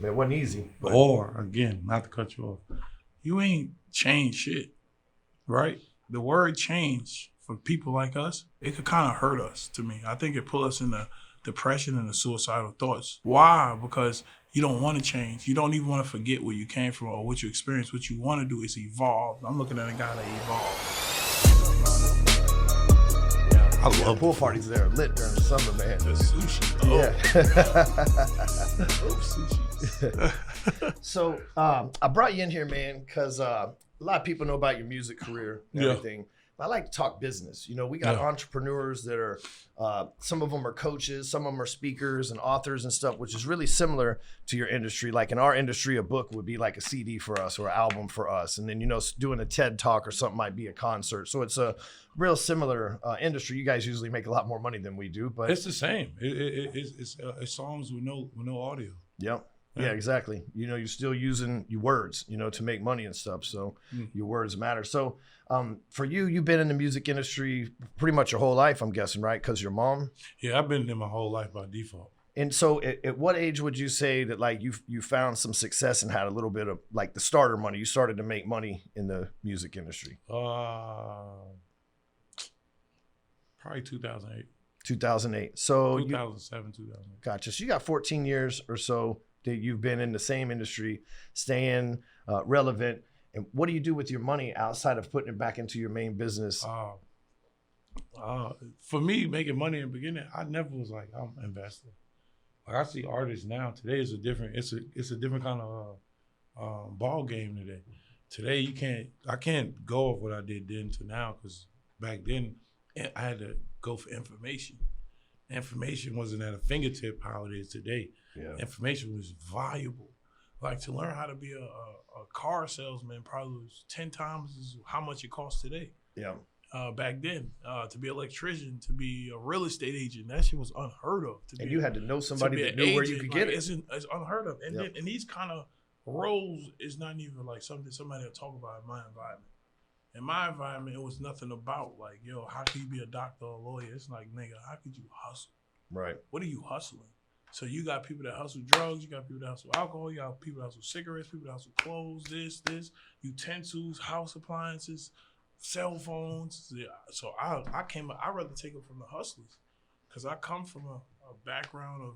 It wasn't easy. But Or, again, not to cut you off, you ain't changed shit, right? The word change for people like us, it could kind of hurt us to me. I think it put us in the depression and the suicidal thoughts. Why? Because you don't want to change. You don't even want to forget where you came from or what you experienced. What you want to do is evolve. I'm looking at a guy that evolved. I love pool parties there lit during the summer, man. The sushi. Yeah. So I brought you in here, man, because a lot of people know about your music career and everything. But I like to talk business. You know, we got entrepreneurs that are, some of them are coaches, some of them are speakers and authors and stuff, which is really similar to your industry. Like in our industry, a book would be like a CD for us or an album for us. And then, you know, doing a TED talk or something might be a concert. So it's a real similar industry. You guys usually make a lot more money than we do, but it's the same. It's songs with no audio. Yep. Yeah, exactly. You know, you're still using your words, you know, to make money and stuff. So your words matter. So for you, you've been in the music industry pretty much your whole life, I'm guessing, right? Because your mom? Yeah, I've been in my whole life by default. And so at what age would you say that like you found some success and had a little bit of like the starter money? You started to make money in the music industry? Probably 2008. 2008. So 2007, 2008. Gotcha. So you got 14 years or so that you've been in the same industry, staying relevant. And what do you do with your money outside of putting it back into your main business? For me, making money in the beginning, I never was like, I'm investing. Like I see artists now. Today is a different kind of ball game today. Today I can't go off what I did then to now, because back then I had to go for information. Information wasn't at a fingertip how it is today. Yeah. Information was valuable. Like to learn how to be a car salesman probably was 10 times how much it costs today. Yeah. Back then, to be an electrician, to be a real estate agent, that shit was unheard of. And you had to know somebody that knew where you could get it. It's unheard of. And then, and these kind of roles is not even like something somebody will talk about in my environment. In my environment, it was nothing about like, yo, how can you be a doctor or a lawyer? It's like, nigga, how could you hustle? Right. What are you hustling? So you got people that hustle drugs, you got people that hustle alcohol, you got people that hustle cigarettes, people that hustle clothes, this, utensils, house appliances, cell phones. Yeah. So I'd rather take it from the hustlers, because I come from a background of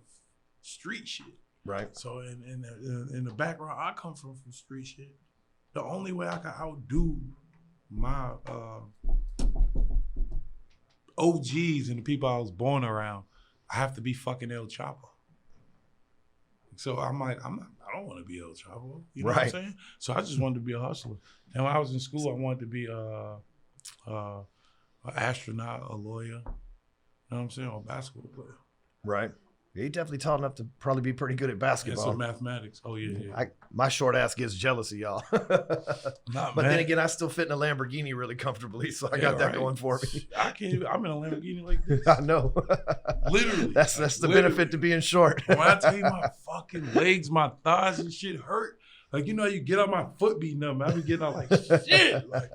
street shit. Right. So in the background I come from street shit, the only way I can outdo my OGs and the people I was born around, I have to be fucking El Chapo. So I'm like, I don't want to be El Chapo. You know what I'm saying? So I just wanted to be a hustler. And when I was in school, I wanted to be an astronaut, a lawyer, you know what I'm saying, or a basketball player. Right. Yeah, you definitely tall enough to probably be pretty good at basketball. And some mathematics. Oh, yeah. My short ass gets jealous of y'all. But then again, I still fit in a Lamborghini really comfortably, so I got that going for me. I'm in a Lamborghini like this. I know. Literally. That's the benefit to being short. When I tell you my fucking legs, my thighs and shit hurt. Like, you know, you get on my foot beating up. I be getting out like shit. Like,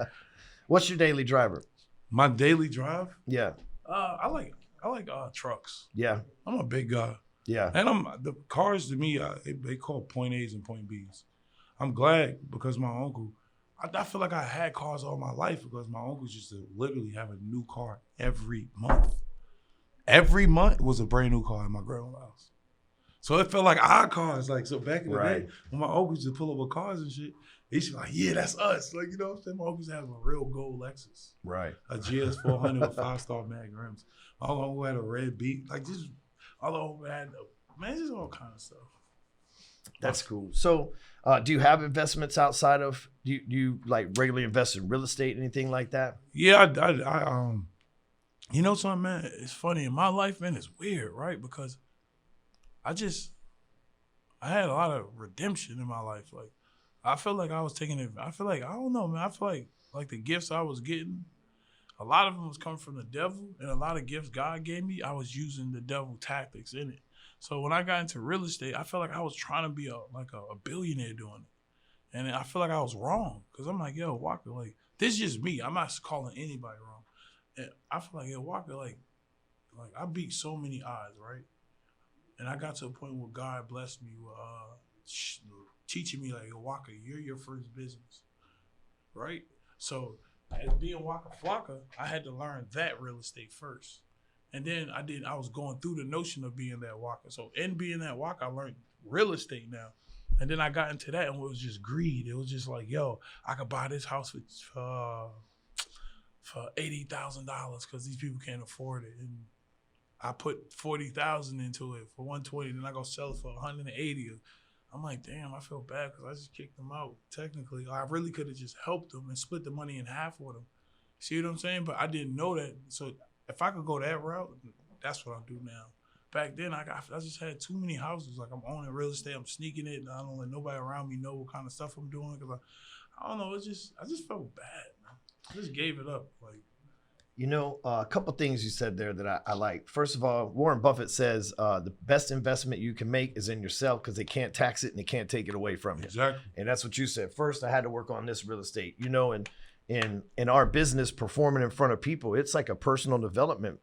what's your daily driver? My daily drive? Yeah. I like trucks. Yeah. I'm a big guy. Yeah. And the cars to me, they call point A's and point B's. I'm glad because my uncle, I feel like I had cars all my life because my uncle used to literally have a new car every month. Every month was a brand new car in my grandma's house. So it felt like our cars. Like, so back in the day, when my uncle used to pull up with cars and shit, he used to be like, yeah, that's us. Like, you know what I'm saying? My uncle used to have a real gold Lexus. Right. A GS 400 with 5-star mag rims. My uncle had a red Beat. Like, just, all over had, man, just all kind of stuff. That's cool. So do you have investments outside of, do you like regularly invest in real estate, anything like that? Yeah, I you know something, man? It's funny. In my life, man, it's weird, right? Because I had a lot of redemption in my life. Like, I feel like I was taking it. I feel like, I don't know, man. I feel like the gifts I was getting, a lot of them was coming from the devil, and a lot of gifts God gave me, I was using the devil tactics in it. So when I got into real estate, I felt like I was trying to be a billionaire doing it. And I feel like I was wrong, because I'm like, yo, Waka, like, this is just me. I'm not calling anybody wrong. And I feel like, yo, Waka, like I beat so many odds, right? And I got to a point where God blessed me with teaching me like, Waka, you're your first business, right? So as being Waka Flocka, I had to learn that real estate first. And then I was going through the notion of being that Waka. So in being that Waka, I learned real estate now. And then I got into that, and it was just greed. It was just like, yo, I could buy this house for $80,000 because these people can't afford it. And I put $40,000 into it for $120, then I go sell it for $180. I'm like, damn, I feel bad because I just kicked them out. Technically, I really could have just helped them and split the money in half with them. See what I'm saying? But I didn't know that. So if I could go that route, that's what I'll do now. Back then, I just had too many houses. Like, I'm owning real estate, I'm sneaking it, and I don't let nobody around me know what kind of stuff I'm doing because I don't know. I just felt bad, man. I just gave it up. Like, you know, a couple things you said there that I like. First of all, Warren Buffett says the best investment you can make is in yourself because they can't tax it and they can't take it away from you. Exactly. And that's what you said. First, I had to work on this real estate. You know, and in our business, performing in front of people, it's like a personal development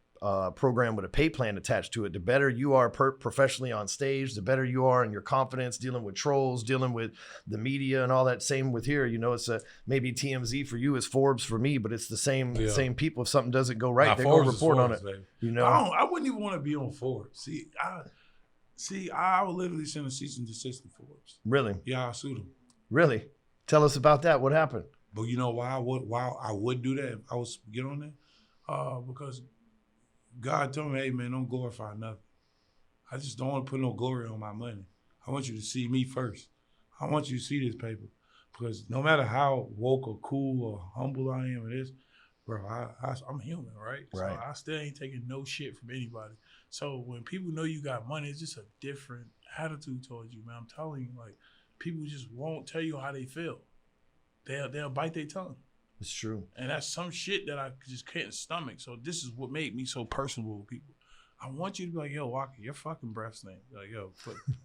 program with a pay plan attached to it. The better you are professionally on stage, the better you are in your confidence, dealing with trolls, dealing with the media and all that. Same with here. You know, it's maybe TMZ for you is Forbes for me, but it's the same people. If something doesn't go right, they go report on it. Baby. You know, I wouldn't even want to be on Forbes. I would literally send a cease and desist to Forbes. Really? Yeah, I'll sue them. Really? Tell us about that. What happened? But you know why I would do that if I was get on there? Because God told me, hey, man, don't glorify nothing. I just don't want to put no glory on my money. I want you to see me first. I want you to see this paper. Because no matter how woke or cool or humble I am with this, bro, I'm human, right? Right. So I still ain't taking no shit from anybody. So when people know you got money, it's just a different attitude towards you, man. I'm telling you, like, people just won't tell you how they feel. They'll bite their tongue. It's true. And that's some shit that I just can't stomach. So this is what made me so personable with people. I want you to be like, yo, Waka, your fucking breath stink. Like, yo,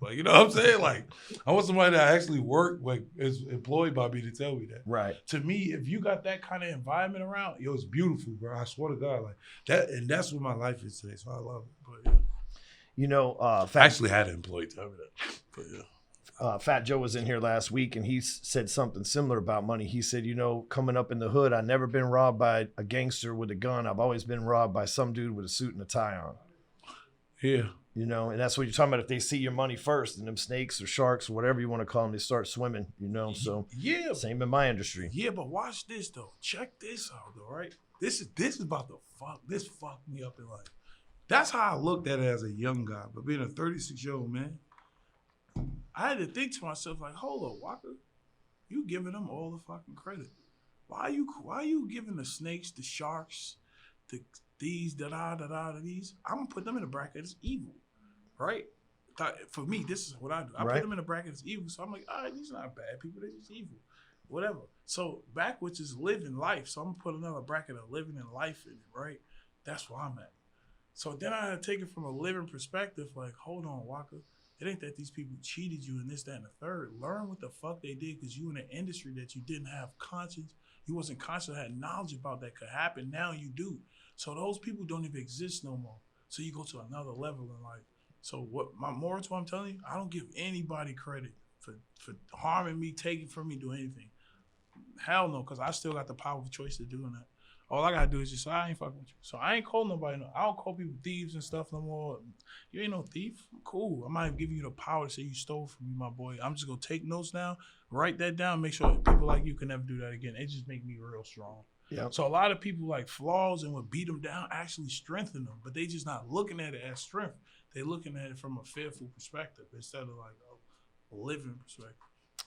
like, you know what I'm saying? Like, I want somebody that actually work, like, is employed by me to tell me that. Right. To me, if you got that kind of environment around, yo, it's beautiful, bro. I swear to God, like that, and that's what my life is today. So I love it. But yeah. You know, I actually had an employee tell me that. But yeah. Fat Joe was in here last week and he said something similar about money. He said, you know, coming up in the hood, I've never been robbed by a gangster with a gun. I've always been robbed by some dude with a suit and a tie on. Yeah. You know, and that's what you're talking about. If they see your money first and them snakes or sharks or whatever you want to call them, they start swimming, you know? So yeah, same in my industry. Yeah, but watch this though. Check this out though, right? This is about to fuck me up in life. That's how I looked at it as a young guy. But being a 36-year-old man, I had to think to myself, like, hold up, Waka, you giving them all the fucking credit. Why are you giving the snakes, the sharks, these, these? I'm gonna put them in a bracket as evil, right? For me, this is what I do. I put them in a bracket as evil. So I'm like, all right, these are not bad people, they're just evil. Whatever. So backwards is living life. So I'm gonna put another bracket of living and life in it, right? That's where I'm at. So then I had to take it from a living perspective, like, hold on, Waka. It ain't that these people cheated you and this, that, and the third. Learn what the fuck they did because you in an industry that you didn't have conscience. You wasn't conscious, had knowledge about that could happen. Now you do. So those people don't even exist no more. So you go to another level in life. So what my moral to what I'm telling you, I don't give anybody credit for harming me, taking from me, doing anything. Hell no, because I still got the power of choice to doing that. All I gotta do is just say, I ain't fucking with you. So I ain't call nobody. No, I don't call people thieves and stuff no more. You ain't no thief. I'm cool. I might give you the power to say you stole from me, my boy. I'm just gonna take notes now, write that down, make sure people like you can never do that again. It just make me real strong. Yeah. So a lot of people like flaws and would beat them down actually strengthen them, but they just not looking at it as strength. They looking at it from a fearful perspective instead of like a living perspective.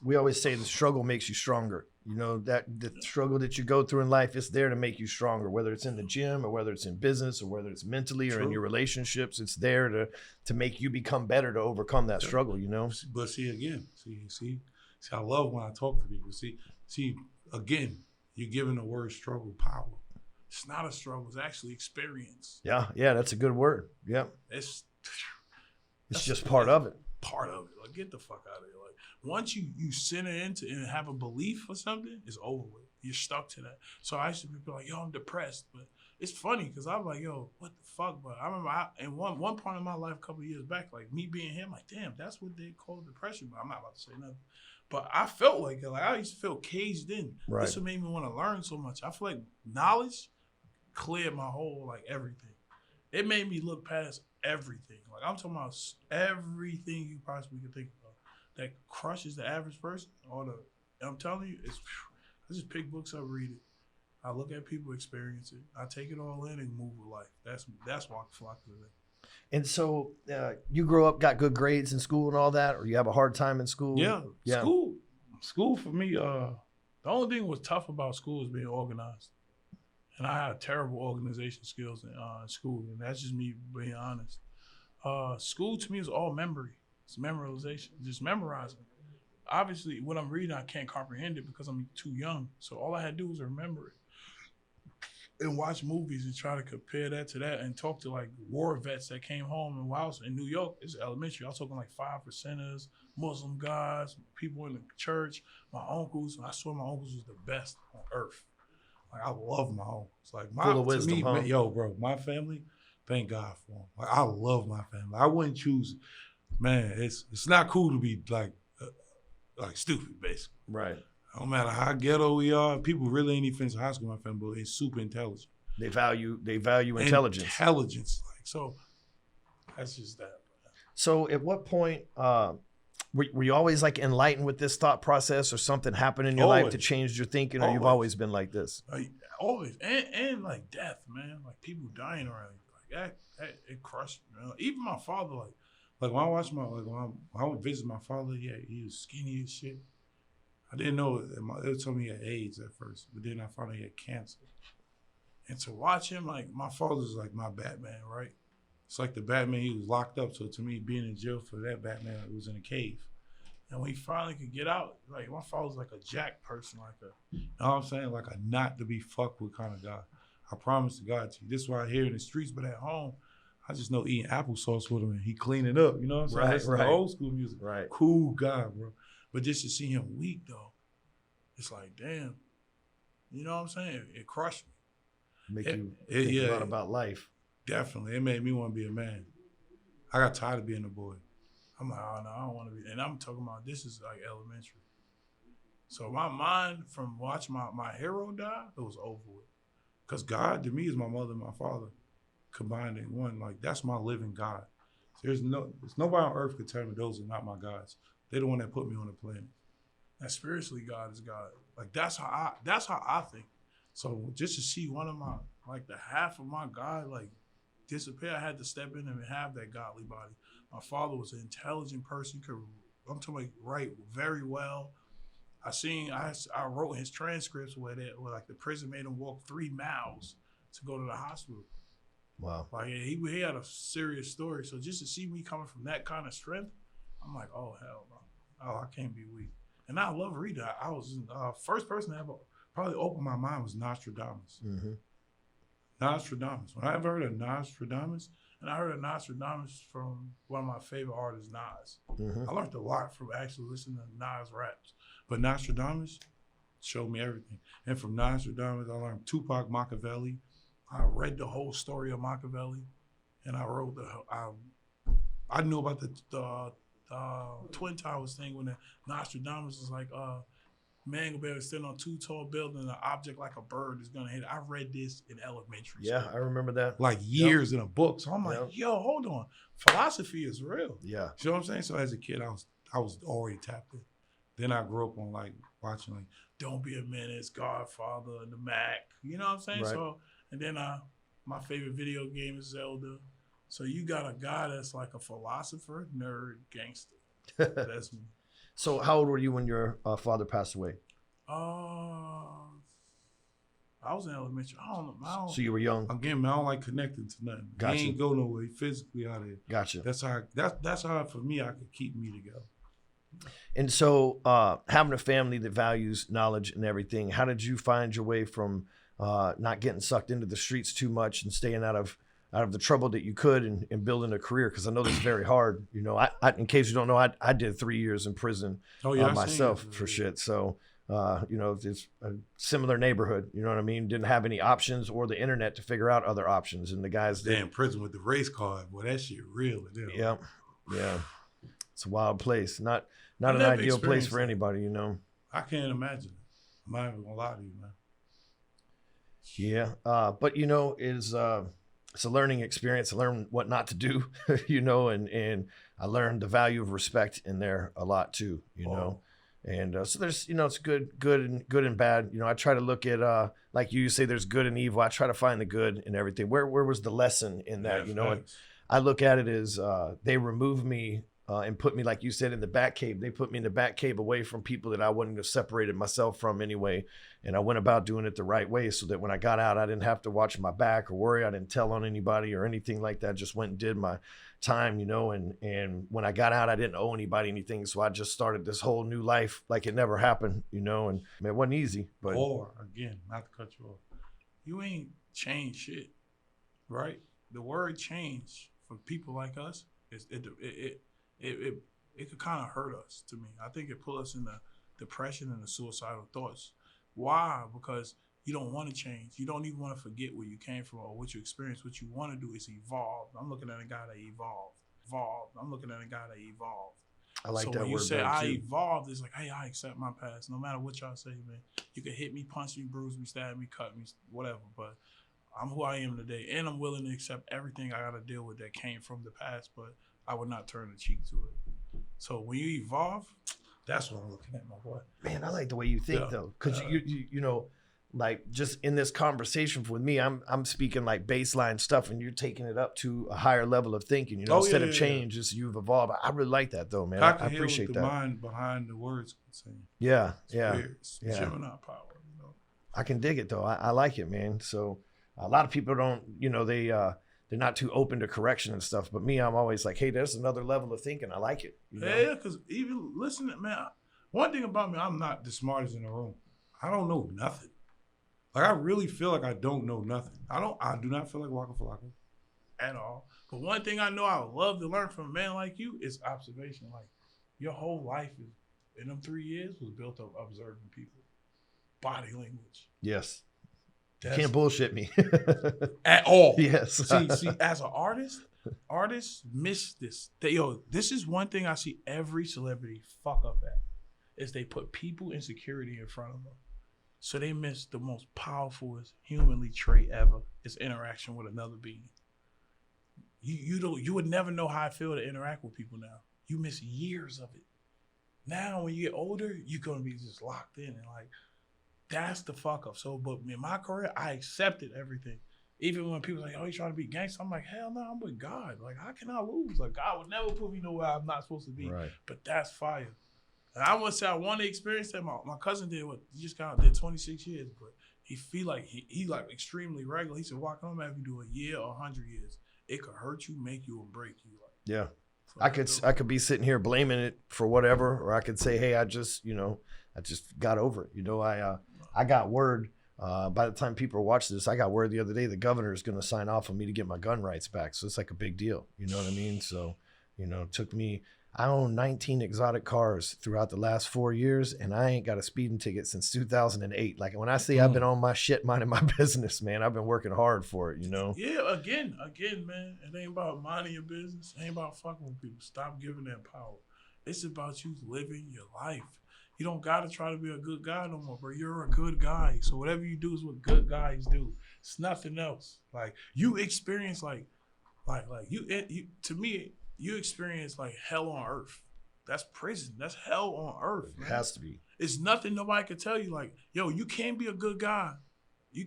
We always say the struggle makes you stronger. You know, that the struggle that you go through in life is there to make you stronger, whether it's in the gym or whether it's in business or whether it's mentally or in your relationships. It's there to make you become better, to overcome that struggle, you know? But see, I love when I talk to people. See, again, you're giving the word struggle power. It's not a struggle. It's actually experience. Yeah, that's a good word. Yeah. It's just part of it. Part of it. Like, get the fuck out of here. Like, once you center into and have a belief or something, it's over with. You're stuck to that. So I used to be like, yo, I'm depressed. But it's funny because I'm like, yo, what the fuck? But I remember in one point in my life, a couple of years back, like me being here, I'm like, damn, that's what they call depression. But I'm not about to say nothing. But I felt like it. Like I used to feel caged in. Right. This what made me want to learn so much. I feel like knowledge cleared my whole, like, everything. It made me look past everything. Like I'm talking about everything you possibly could think about that crushes the average person. I'm telling you, I just pick books up, read it. I look at people, experience it. I take it all in and move with life. That's Waka Flocka Flame. And so you grew up, got good grades in school and all that, or you have a hard time in school? Yeah. School for me, the only thing that was tough about school is being organized. And I had terrible organization skills in school, and that's just me being honest. School to me is all memory. It's memorization, just memorizing. Obviously, what I'm reading, I can't comprehend it because I'm too young. So all I had to do was remember it and watch movies and try to compare that to that and talk to like war vets that came home. And while I was in New York, it's elementary. I was talking like 5%ers, Muslim guys, people in the church, my uncles. And I swear my uncles was the best on earth. Like I love my uncles. Like full of wisdom, me, huh? man, yo, bro, my family, thank God for them. Like I love my family. I wouldn't choose, man, it's not cool to be like stupid, basically. Right. No matter how ghetto we are, people really ain't even finished high school, my family, but it's super intelligent. They value intelligence. Intelligence. Like, so that's just that. So at what point were you always like enlightened with this thought process, or something happened in your life to change your thinking, or you've always been like this? Always. And like death, man. Like people dying around you. Like that it crushed me, man. Even my father, like when I watched when I would visit my father, yeah, he was skinny as shit. I didn't know, they told me he had AIDS at first, but then I found out he had cancer. And to watch him, like, my father's like my Batman, right? It's like the Batman, he was locked up. So to me, being in jail for that Batman, it was in a cave. And when he finally could get out, like, my father's like a jack person, you know what I'm saying? Like a not to be fucked with kind of guy. I promise to God to you. This is why I hear in the streets, but at home, I just know eating applesauce with him and he clean it up. You know what I'm saying? Right. Old school music. Right. Cool guy, bro. But just to see him weak, though, it's like, damn. You know what I'm saying? It crushed me. Make you think a lot about life. Definitely. It made me want to be a man. I got tired of being a boy. I'm like, oh, no, I don't want to be. And I'm talking about, this is like elementary. So my mind, from watching my hero die, it was over with. Because God, to me, is my mother and my father combined in one. Like, that's my living God. There's nobody on earth could tell me those are not my gods. They're the one that put me on the planet. And spiritually, God is God. Like that's how I think. So just to see one of my, like the half of my God, like disappear, I had to step in and have that godly body. My father was an intelligent person. I'm talking like write very well. I wrote his transcripts where like the prison made him walk 3 miles to go to the hospital. Wow. Like he had a serious story. So just to see me coming from that kind of strength, I'm like, oh hell no. Oh, I can't be weak. And I love reading. I was first person to ever probably open my mind was Nostradamus. Mm-hmm. Nostradamus. When I ever heard of Nostradamus, and I heard of Nostradamus from one of my favorite artists, Nas. Mm-hmm. I learned a lot from actually listening to Nas raps. But Nostradamus showed me everything. And from Nostradamus, I learned Tupac Machiavelli. I read the whole story of Machiavelli, and I wrote I knew about the Twin Towers thing when the Nostradamus was like, man gonna be able to stand on 2 tall buildings and an object like a bird is gonna hit it. I read this in elementary school. Yeah, I remember that. Like years in a book. So I'm like, yo, hold on. Philosophy is real. Yeah. You know what I'm saying? So as a kid, I was already tapped in. Then I grew up on like watching like Don't Be a Menace, Godfather, and the Mac. You know what I'm saying? Right. So and then my favorite video game is Zelda. So you got a guy that's like a philosopher, nerd, gangster. That's me. So how old were you when your father passed away? I was in elementary. I don't know. So you were young. Again, man, I don't like connecting to nothing. Gotcha. He ain't go nowhere physically out there. Gotcha. That's how for me I could keep me together. And so having a family that values knowledge and everything, how did you find your way from not getting sucked into the streets too much and staying out of the trouble that you could and building a career? Because I know that's very hard. You know, I in case you don't know, I did 3 years in prison myself for shit. So You know, it's a similar neighborhood. You know what I mean? Didn't have any options or the internet to figure out other options. And the guys in prison with the race card. Boy, that shit real. Yeah. Yeah. It's a wild place. Not an ideal place for anybody, you know. I can't imagine. I'm not even gonna lie to you, man. Yeah. But you know, it's a learning experience. I learned what not to do, you know, and I learned the value of respect in there a lot too, you know. And so there's, you know, it's good and bad. You know, I try to look at, like you say, there's good and evil. I try to find the good in everything. Where was the lesson in that? You know, and I look at it as they removed me and put me, like you said, in the bat cave. They put me in the bat cave away from people that I wouldn't have separated myself from anyway. And I went about doing it the right way so that when I got out, I didn't have to watch my back or worry. I didn't tell on anybody or anything like that. Just went and did my time, you know, and when I got out, I didn't owe anybody anything. So I just started this whole new life like it never happened, you know, and it wasn't easy. But again, not to cut you off, you ain't changed shit, right? The word change for people like us is it could kind of hurt us. To me, I think it put us in the depression and the suicidal thoughts. Why? Because you don't want to change. You don't even want to forget where you came from or what you experienced. What you want to do is evolve. I'm looking at a guy that evolved. I'm looking at a guy that evolved. I like so that word. So when you say I too. evolved, it's like, hey, I accept my past. No matter what y'all say, man. You can hit me, punch me, bruise me, stab me, cut me, whatever. But I'm who I am today. And I'm willing to accept everything I got to deal with that came from the past. But I would not turn the cheek to it. So when you evolve, that's what I'm looking at, my boy. Man, I like the way you think, though. Because, you know, like just in this conversation with me, I'm speaking like baseline stuff and you're taking it up to a higher level of thinking, you know, instead of change, just you've evolved. I really like that though, man. I appreciate that. The mind behind the words. Yeah. It's Gemini power, you know. I can dig it though. I like it, man. So a lot of people don't, you know, they're not too open to correction and stuff. But me, I'm always like, hey, there's another level of thinking. I like it. You know? Yeah, because even listening, man, one thing about me, I'm not the smartest in the room. I don't know nothing. Like, I really feel like I don't know nothing. I do not feel like Waka Flocka at all. But one thing I know I would love to learn from a man like you is observation. Like, your whole life is, in them 3 years, was built up observing people. Body language. Yes. Can't bullshit me. At all. Yes. See, as an artists miss this. This is one thing I see every celebrity fuck up at, is they put people insecurity in front of them. So they miss the most powerful humanly trait ever, is interaction with another being. You would never know how I feel to interact with people now. You miss years of it. Now when you get older, you're gonna be just locked in and like, that's the fuck up. So, but in my career, I accepted everything. Even when people like, oh, you trying to be gangster, I'm like, hell no, I'm with God. Like, how can I lose? Like, God would never put me nowhere I'm not supposed to be. Right. But that's fire. And I want to say I want to experience that. My cousin did he just got out, did 26 years, but he feel like he like extremely regular. He said, "Why can't I have you do a year or 100 years? It could hurt you, make you, or break you." Like, yeah, I could be sitting here blaming it for whatever, or I could say, "Hey, I just got over it." You know, I got word. By the time people watch this, I got word the other day the governor is going to sign off on me to get my gun rights back. So it's like a big deal. You know what I mean? So, you know, it took me. I own 19 exotic cars throughout the last 4 years, and I ain't got a speeding ticket since 2008. Like, when I say I've been on my shit minding my business, man, I've been working hard for it, you know? Yeah, again, man, it ain't about minding your business. It ain't about fucking with people. Stop giving them power. It's about you living your life. You don't got to try to be a good guy no more, bro. You're a good guy. So whatever you do is what good guys do. It's nothing else. Like, you experience, like you to me, you experience like hell on earth. That's prison. That's hell on earth, man. It has to be. It's nothing nobody can tell you. Like, yo, you can't be a good guy. You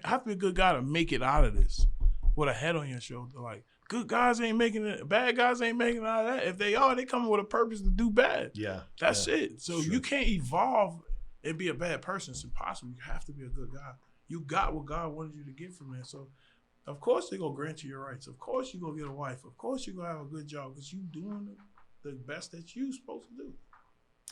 have to be a good guy to make it out of this with a head on your shoulder. Like, good guys ain't making it. Bad guys ain't making it out of that. If they are, they coming with a purpose to do bad. Yeah. That's it. So you can't evolve and be a bad person. It's impossible. You have to be a good guy. You got what God wanted you to get from there. So, of course, they're going to grant you your rights. Of course, you're going to get a wife. Of course, you're going to have a good job because you're doing the best that you're supposed to do.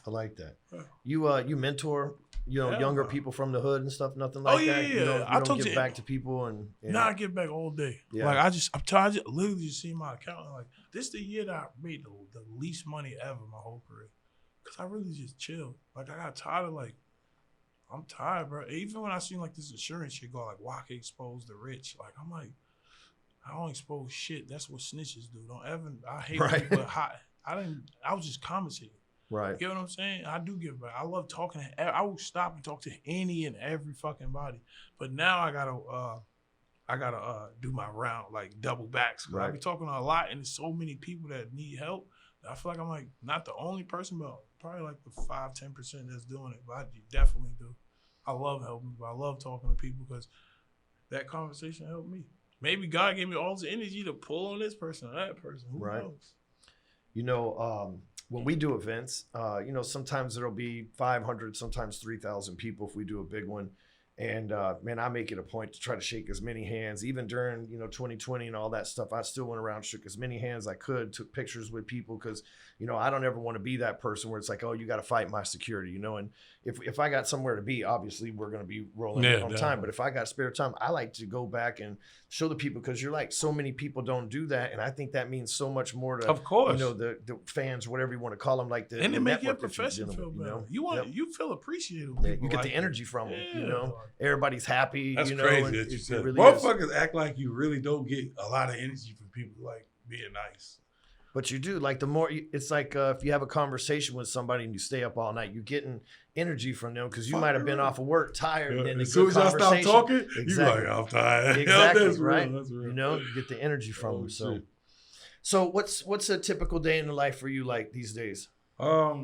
I like that. Yeah. You mentor, younger people from the hood and stuff, nothing like that? Yeah. You don't give back to people and Nah, I give back all day. Yeah. Like, I'm tired. I literally just see my account. Like, this is the year that I made the least money ever my whole career. Because I really just chilled. Like, I got tired of, like, I'm tired, bro. Even when I seen like this insurance shit go like Waka expose the rich, like I'm like, I don't expose shit. That's what snitches do. Don't ever. I hate people. I was just commentating. Right. You get what I'm saying? I do give back. I love talking. I will stop and talk to any and every fucking body. But now I gotta do my round, like double backs. Right. I be talking a lot, and there's so many people that need help. I feel like I'm like not the only person, but probably like the 5-10% that's doing it. But I definitely do. I love helping people. I love talking to people because that conversation helped me. Maybe God gave me all this energy to pull on this person or that person. Who knows? You know, when we do events, you know, sometimes there'll be 500, sometimes 3,000 people if we do a big one. And man, I make it a point to try to shake as many hands. Even during 2020 and all that stuff, I still went around, shook as many hands as I could, took pictures with people because I don't ever want to be that person where it's like, oh, you got to fight my security, And if I got somewhere to be, obviously we're going to be rolling on time. But if I got spare time, I like to go back and show the people because you're like, so many people don't do that, and I think that means so much more to, of course, the fans, whatever you want to call them, like the and it make your profession feel better. You feel appreciated. Yeah, you get the energy from them. Everybody's happy. That's crazy that you said. Really motherfuckers act like you really don't get a lot of energy from people like being nice. But you do. Like the more, it's like if you have a conversation with somebody and you stay up all night, you're getting energy from them because you might have been off of work tired. And then as soon as y'all stop talking, you're like, I'm tired. Exactly, that's right? Real. That's real. You get the energy from them. So what's a typical day in the life for you like these days? I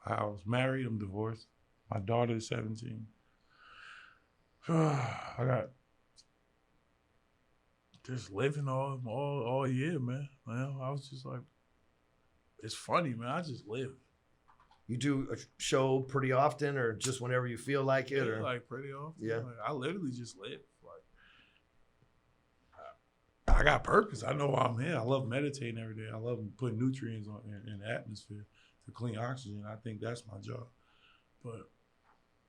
was married. I'm divorced. My daughter is 17. I got just living all year, man. I was just like, it's funny, man. I just live. You do a show pretty often, or just whenever you feel like it, or like pretty often. Yeah, like, I literally just live. Like, I got purpose. I know why I'm here. I love meditating every day. I love putting nutrients in the atmosphere to clean oxygen. I think that's my job. But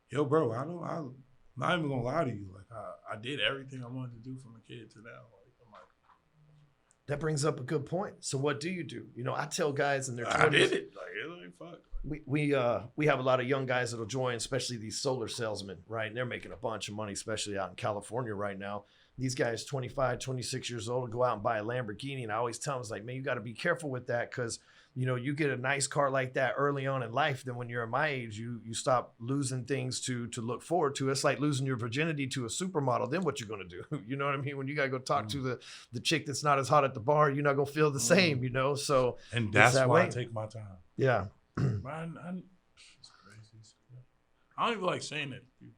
yo, bro, I'm not even gonna lie to you. Like I did everything I wanted to do from a kid to now. That brings up a good point. So what do you do? I tell guys in their 20s. I did it. Like, it ain't fuck. We have a lot of young guys that'll join, especially these solar salesmen, right? And they're making a bunch of money, especially out in California right now. These guys, 25, 26 years old, go out and buy a Lamborghini. And I always tell them, it's like, man, you got to be careful with that because, you get a nice car like that early on in life. Then when you're my age, you stop losing things to look forward to. It's like losing your virginity to a supermodel. Then what you going to do? You know what I mean? When you got to go talk to the chick that's not as hot at the bar, you're not going to feel the same, So and that's why I take my time. Yeah. Man, it's crazy. I don't even like saying that to people.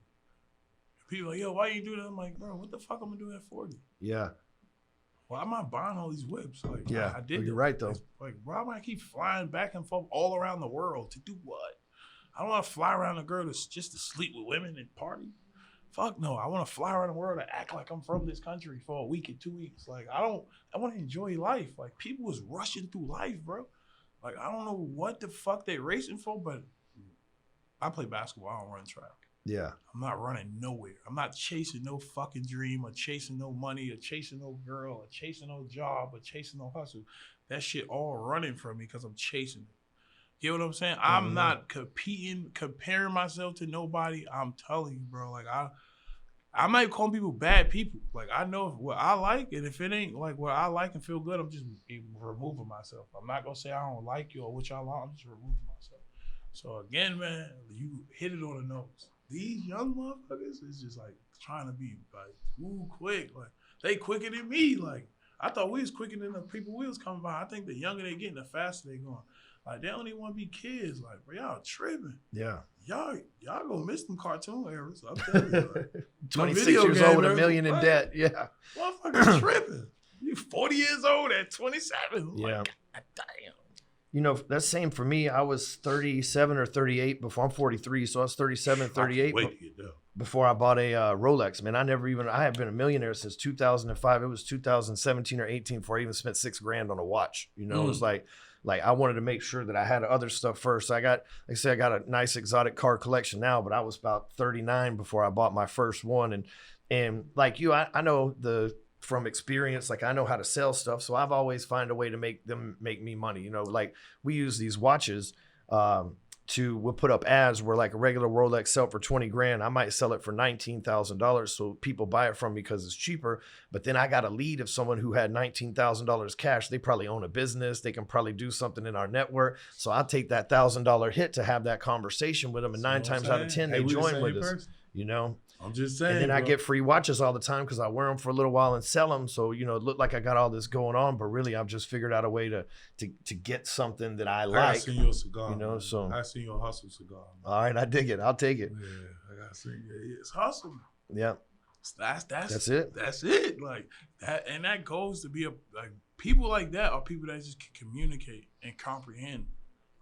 People are like, yo, why you do that? I'm like, bro, what the fuck I'm gonna do at 40? Yeah. Why am I buying all these whips? Like, yeah, I did. You're right though. Like, why am I keep flying back and forth all around the world to do what? I don't want to fly around a girl just to sleep with women and party. Fuck no. I want to fly around the world and act like I'm from this country for a week or 2 weeks. Like, I want to enjoy life. Like, people is rushing through life, bro. Like, I don't know what the fuck they racing for, but I play basketball. I don't run track. Yeah. I'm not running nowhere. I'm not chasing no fucking dream or chasing no money or chasing no girl or chasing no job or chasing no hustle. That shit all running from me because I'm chasing it. You know what I'm saying? Mm-hmm. I'm not comparing myself to nobody. I'm telling you, bro. Like, I might call people bad people. Like, I know what I like, and if it ain't like what I like and feel good, I'm just removing myself. I'm not gonna say I don't like you or what y'all like. I'm just removing myself. So again, man, you hit it on the nose. These young motherfuckers is just like trying to be like too quick. Like, they quicker than me. Like, I thought we was quicker than the people we was coming by. I think the younger they getting, the faster they going. Like, they don't even want to be kids. Like, bro, y'all tripping. Yeah. Y'all gonna miss them cartoon eras. I'm telling you. Like, 26 years old with $1 million in debt. Yeah. Motherfuckers tripping. You 40 years old at 27. Yeah. Like, damn. That's same for me. I was 37 or 38 before. I'm 43, so I was 37, 38 before I bought a Rolex. Man, I have been a millionaire since 2005. It was 2017 or 18 before I even spent $6,000 on a watch. It was like I wanted to make sure that I had other stuff first. I got a nice exotic car collection now, but I was about 39 before I bought my first one. And like you, I know from experience, like I know how to sell stuff. So I've always find a way to make them make me money. Like we use these watches. we'll put up ads where like a regular Rolex sell for 20 grand. I might sell it for $19,000. So people buy it from me because it's cheaper. But then I got a lead of someone who had $19,000 cash. They probably own a business. They can probably do something in our network. So I'll take that $1,000 hit to have that conversation with them. And 9 times out of 10, they join with us, you know? I'm just saying. And then I get free watches all the time because I wear them for a little while and sell them. So, you know, it looked like I got all this going on, but really I've just figured out a way to get something that I like. I seen you a cigar, you know, man. so I seen your hustle cigar, man. All right, I dig it. I'll take it. Yeah, I gotta see. Yeah, it's hustle. Yeah. That's it. That's it. Like that, and that goes to be people like that are people that just can communicate and comprehend.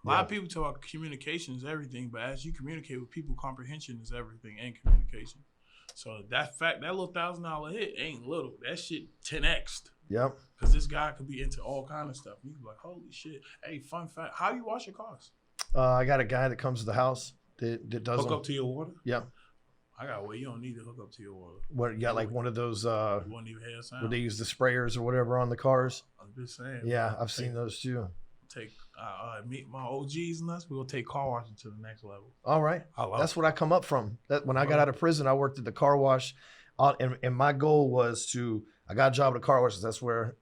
A lot of people talk about communication is everything, but as you communicate with people, comprehension is everything and communication. So that little $1,000 hit ain't little. That shit 10x'd. Yep. Because this guy could be into all kind of stuff. You be like, holy shit. Hey, fun fact, how do you wash your cars? I got a guy that comes to the house that does hook up to your water? Yep. I got you don't need to hook up to your water. What, you got like one of those won't even hear sound. where they use the sprayers or whatever on the cars? I'm just saying. Yeah, I've seen those too. Take meet my OGs and us. We'll take car washing to the next level. All right, that's what I come up from. That when I got out of prison, I worked at the car wash, and my goal was I got a job at a car wash. That's where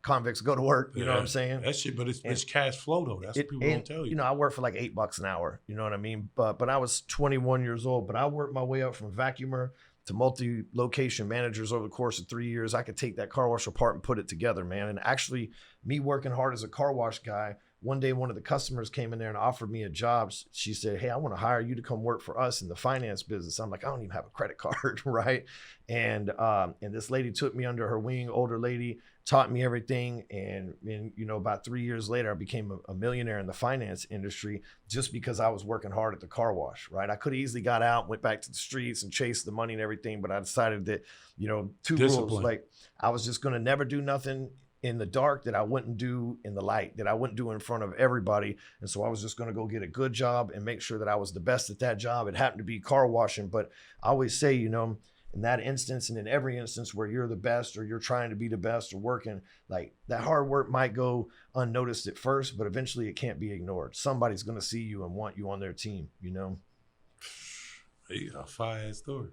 convicts go to work. You know what I'm saying? That shit, but it's cash flow though. That's what people don't tell you. You know, I worked for like $8 an hour. You know what I mean? But I was 21 years old. But I worked my way up from vacuumer to multi-location managers over the course of 3 years. I could take that car wash apart and put it together, man. And actually, me working hard as a car wash guy, one day one of the customers came in there and offered me a job. She said, hey, I want to hire you to come work for us in the finance business. I'm like, I don't even have a credit card, right? And this lady took me under her wing, older lady, taught me everything. And about 3 years later, I became a millionaire in the finance industry just because I was working hard at the car wash, right? I could have easily got out, went back to the streets and chased the money and everything. But I decided that, two rules, like I was just going to never do nothing in the dark that I wouldn't do in the light, that I wouldn't do in front of everybody. And so I was just going to go get a good job and make sure that I was the best at that job. It happened to be car washing, but I always say, in that instance and in every instance where you're the best or you're trying to be the best or working, like that hard work might go unnoticed at first, but eventually it can't be ignored. Somebody's going to see you and want you on their team, You got a fire-ass story.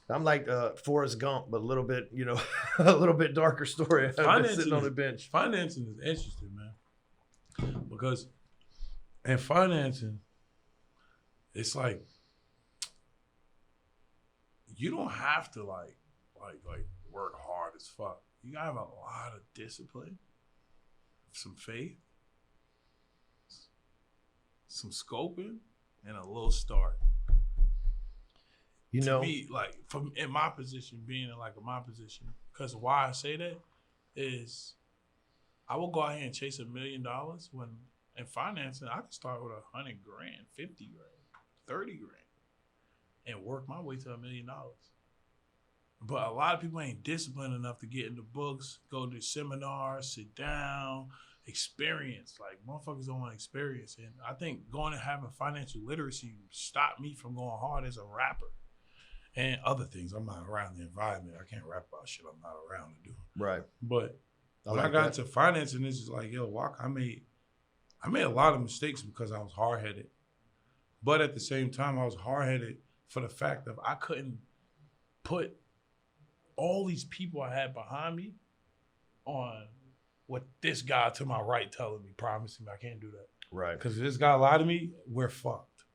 I'm like Forrest Gump, but a little bit, a little bit darker story. I've been sitting on the bench. Financing is interesting, man. Because in financing, it's like you don't have to like work hard as fuck. You gotta have a lot of discipline, some faith, some scoping, and a little start. To me, like in my position, being in my position, because why I say that is I will go out here and chase $1 million when in financing I can start with $100 grand, 50 grand, 30 grand, and work my way to $1 million. But a lot of people ain't disciplined enough to get in the books, go to seminars, sit down, experience. Like motherfuckers don't want experience, and I think going and having financial literacy stopped me from going hard as a rapper. And other things. I'm not around the environment. I can't rap about shit I'm not around to do. Right. But when I got into financing, it's just like, Waka, I made a lot of mistakes because I was hard-headed. But at the same time, I was hard-headed for the fact of I couldn't put all these people I had behind me on what this guy to my right telling me, promising me I can't do that. Right. Because if this guy lied to me, we're fucked.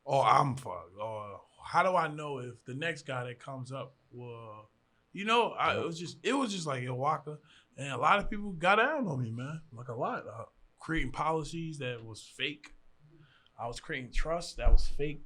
Or I'm fucked. Or how do I know if the next guy that comes up will, it was just like, Waka. And a lot of people got down on me, man. Like a lot. Creating policies that was fake. I was creating trust that was fake.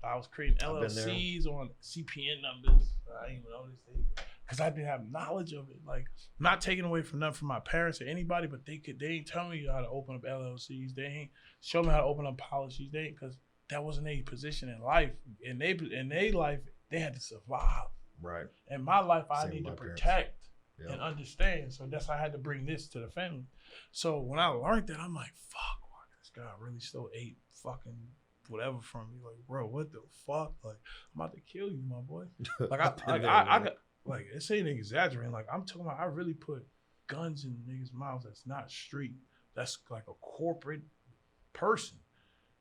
I was creating LLCs on CPN numbers. I didn't even know this thing. Because I didn't have knowledge of it. Like, not taking away from nothing from my parents or anybody, but they ain't tell me how to open up LLCs. They ain't show me how to open up policies. They ain't, because that wasn't a position in life. In their life, they had to survive. Right. In my life, I need to protect and understand. So that's why I had to bring this to the family. So when I learned that, I'm like, fuck, this guy really still ate fucking whatever from me. Like, bro, what the fuck? Like, I'm about to kill you, my boy. Like, I got, like, this ain't exaggerating. Like, I'm talking about, I really put guns in niggas' mouths that's not street. That's like a corporate person.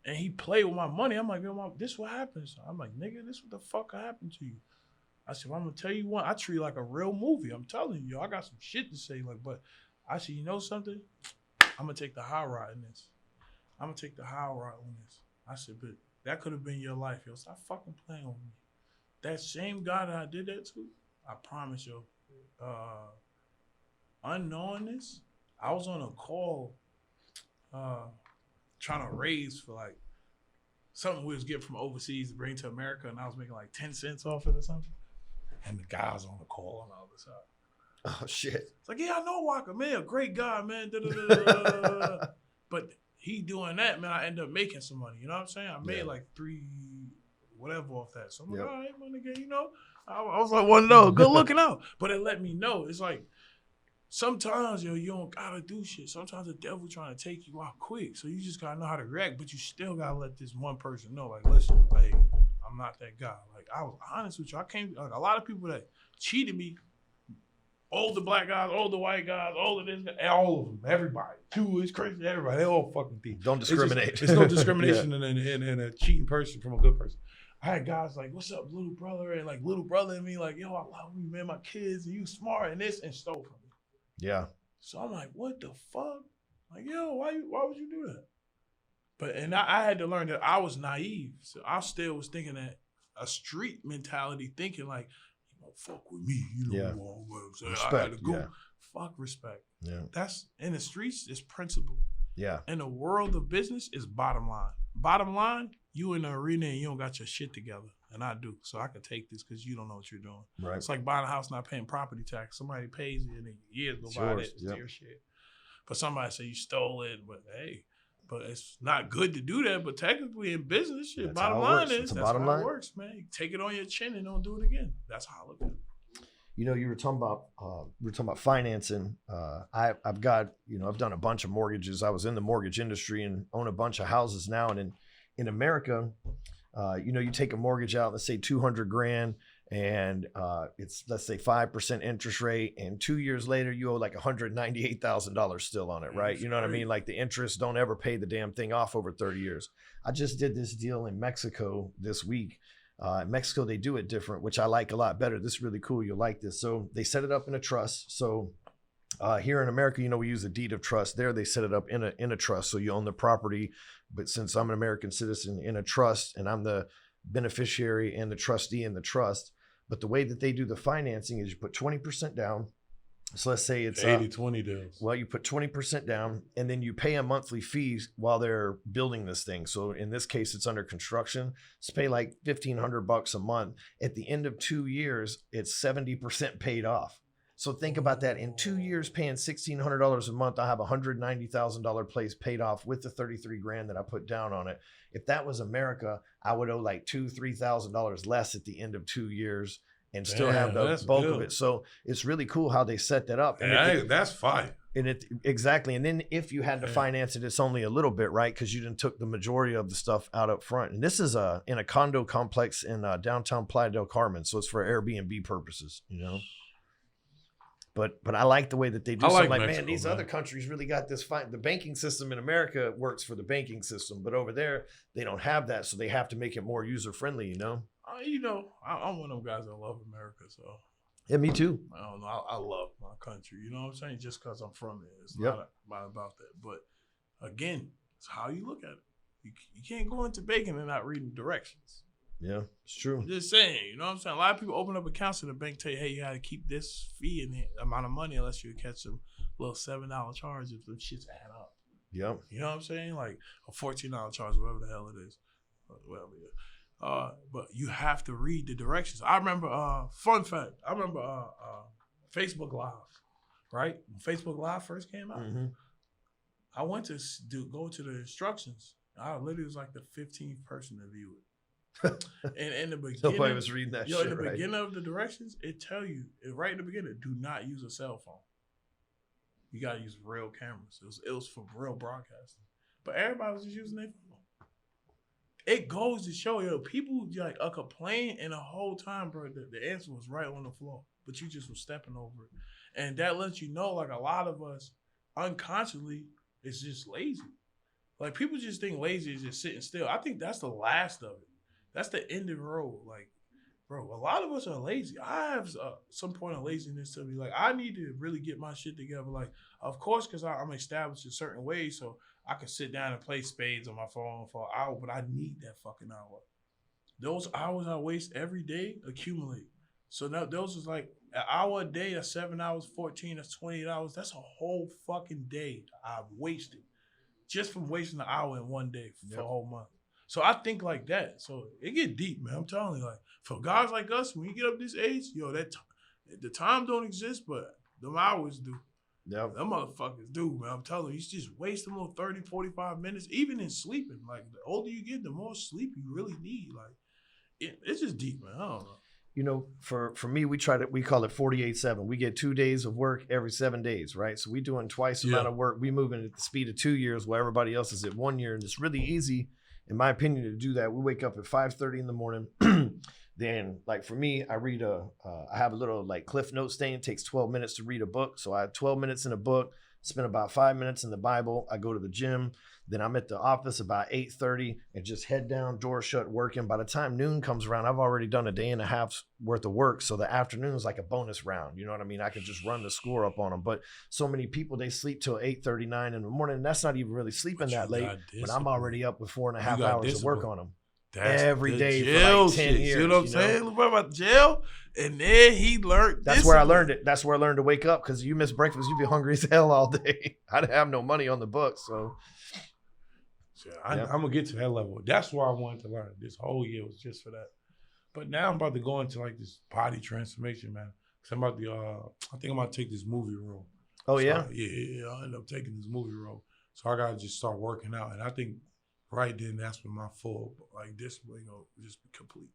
And he played with my money. I'm like, yo, this what happens. I'm like, nigga, this what the fuck happened to you? I said, well, I'm gonna tell you what, I treat it like a real movie. I'm telling you, I got some shit to say. Like, but I said, you know something? I'm gonna take the high road in this. I'm gonna take the high road on this. I said, but that could have been your life, yo. Stop fucking playing with me. That same guy that I did that to, I promise you, unknowing this, I was on a call trying to raise for like something we was getting from overseas to bring to America, and I was making like 10 cents off it or something. And the guy was on the call on the other side. Oh shit! It's like, yeah, I know Waka, man, a great guy, man. But he doing that, man. I ended up making some money. You know what I'm saying? I made like $3 whatever off that. So I'm like, all right, my nigga, you know. I was like, one of those, good looking out. But it let me know. It's like, sometimes, yo, you don't gotta do shit. Sometimes the devil trying to take you out quick. So you just gotta know how to react, but you still gotta let this one person know, like, listen, like, I'm not that guy. Like, I was honest with you. I came, like, a lot of people that cheated me, all the black guys, all the white guys, all of this, all of them, everybody. Jewish, Christian, everybody, they all fucking thieves. Don't discriminate. It's no discrimination in a cheating person from a good person. I had guys like, what's up, little brother? And like, little brother and me, like, yo, I love you, man, my kids, and you smart and this, and stole from me. Yeah. So I'm like, what the fuck? Like, yo, why would you do that? But, and I had to learn that I was naive. So I still was thinking that a street mentality, thinking like, you know, fuck with me. You know what I'm saying? Respect. I had to go. Fuck respect. Yeah. That's, in the streets, it's principle. Yeah. In the world of business, it's bottom line. Bottom line, you in the arena and you don't got your shit together. And I do. So I can take this because you don't know what you're doing. Right. It's like buying a house, not paying property tax. Somebody pays it and then years go by, it's their shit. But somebody say you stole it, but hey, but it's not good to do that. But technically in business, shit, bottom line is that's how it works, man. You take it on your chin and don't do it again. That's how I look at it. You know, you were talking about financing. I've got, you know, I've done a bunch of mortgages. I was in the mortgage industry and own a bunch of houses now. And in America, you know, you take a mortgage out, let's say $200,000, and it's, let's say 5% interest rate, and 2 years later you owe like $198,000 still on it, right? You know what I mean? Like the interest don't ever pay the damn thing off over 30 years. I just did this deal in Mexico this week. In Mexico, they do it different, which I like a lot better. This is really cool. You'll like this. So they set it up in a trust. So here in America, you know, we use a deed of trust. There, they set it up in a trust. So you own the property. But since I'm an American citizen, in a trust, and I'm the beneficiary and the trustee in the trust. But the way that they do the financing is you put 20% down. So let's say it's 80-20 deals. Well, you put 20% down, and then you pay a monthly fee while they're building this thing. So in this case, it's under construction. Let's pay like $1,500 a month. At the end of 2 years, it's 70% paid off. So think about that. In 2 years, paying $1,600 a month, I have a $190,000 place paid off with the $33,000 that I put down on it. If that was America, I would owe like $2,000-$3,000 less at the end of 2 years and still have the bulk of it. So it's really cool how they set that up. And that's fine. And exactly. And then if you had to finance it, it's only a little bit, right? Because you didn't took the majority of the stuff out up front. And this is in a condo complex in downtown Playa del Carmen. So it's for Airbnb purposes, you know. But I like the way that they do. Like Mexico, man, these other countries really got this fine. The banking system in America works for the banking system, but over there they don't have that, so they have to make it more user friendly. You know. You know, I'm one of them guys that love America, so. Yeah, me too. I don't know. I love my country. You know what I'm saying? Just because I'm from it, it's not about that. But again, it's how you look at it. You can't go into banking and not reading directions. Yeah, it's true. I'm just saying, you know what I'm saying? A lot of people open up accounts in the bank, tell you, hey, you got to keep this fee in the amount of money unless you catch some little $7 charge if the shits add up. Yep. You know what I'm saying? Like a $14 charge, whatever the hell it is. Whatever it is. But you have to read the directions. I remember, fun fact, Facebook Live, right? When Facebook Live first came out, I went to go to the instructions. I literally was like the 15th person to view it. And in the beginning, nobody was reading that shit. In the beginning of the directions, it tell you right in the beginning, do not use a cell phone. You gotta use real cameras. It was for real broadcasting, but everybody was just using their phone. It goes to show, people like a complain, and the whole time, bro, the answer was right on the floor, but you just was stepping over it, and that lets you know, like a lot of us unconsciously, it's just lazy. Like, people just think lazy is just sitting still. I think that's the last of it. That's the end of the road. Like, bro, a lot of us are lazy. I have some point of laziness to me. Like, I need to really get my shit together. Like, of course, because I'm established in certain ways, so I can sit down and play spades on my phone for an hour, but I need that fucking hour. Those hours I waste every day accumulate. So now those is like an hour a day, that's 7 hours, 14, that's 28 hours. That's a whole fucking day I've wasted just from wasting an hour in one day for a whole month. So I think like that. So it get deep, man. I'm telling you, like, for guys like us, when you get up this age, yo, the time don't exist, but them hours do. Yep. Them motherfuckers do, man. I'm telling you, you just waste them little 30, 45 minutes, even in sleeping. Like, the older you get, the more sleep you really need. Like, it's just deep, man. I don't know. You know, for me, we call it 48/7. We get 2 days of work every 7 days, right? So we doing twice the amount of work. We moving at the speed of 2 years while everybody else is at 1 year. And it's really easy, in my opinion, to do that. We wake up at 5:30 in the morning. Then, like, for me, I read I have a little like Cliff Notes thing. It takes 12 minutes to read a book. So I have 12 minutes in a book, spend about 5 minutes in the Bible. I go to the gym. Then I'm at the office about 8:30 and just head down, door shut, working. By the time noon comes around, I've already done a day and a half's worth of work. So the afternoon is like a bonus round. You know what I mean? I can just run the score up on them. But so many people, they sleep till 8:39 in the morning. And that's not even really sleeping that late. But I'm already up with 4.5 hours of work on them. That's every day for like 10 years. You know what I'm saying? What about jail? And then he learned. That's where I learned it. That's where I learned to wake up, because you miss breakfast, you'd be hungry as hell all day. I didn't have no money on the books, so. I'm gonna get to that level. That's why I wanted to learn. This whole year was just for that. But now I'm about to go into like this body transformation, man. Cause I'm about to, I think I'm about to take this movie role. Oh, yeah? Yeah. I end up taking this movie role. So I gotta just start working out. And I think right then that's when my full like discipline will just be complete.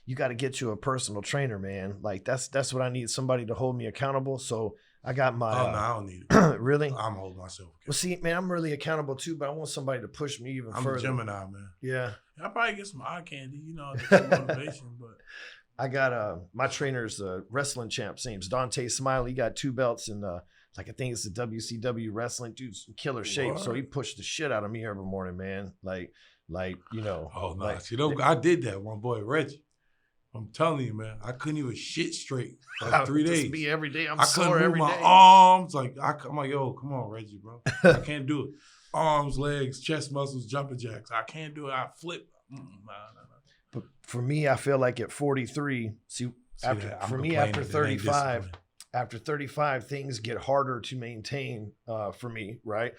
You got to get you a personal trainer, man. Like that's what I need, somebody to hold me accountable. So I got my. Oh, no, I don't need it. Really? I'm holding myself accountable. Well, see, man, I'm really accountable too, but I want somebody to push me even further. I'm a Gemini, man. Yeah. I probably get some eye candy, you know, some motivation, but. I got my trainer's wrestling champ. His name's Dante Smiley. He got 2 belts in like I think it's the WCW wrestling. Dude's in killer shape. What? So he pushed the shit out of me every morning, man. Like you know. Oh no, like, you know, I did that. My boy Reggie. I'm telling you, man, I couldn't even shit straight for like 3 days. Me every day. I couldn't move my arms. Like I'm like, yo, come on, Reggie, bro. I can't do it. Arms, legs, chest muscles, jumping jacks. I can't do it. I flip. No. But for me, I feel like at 43, after 35, after 35, things get harder to maintain for me, right?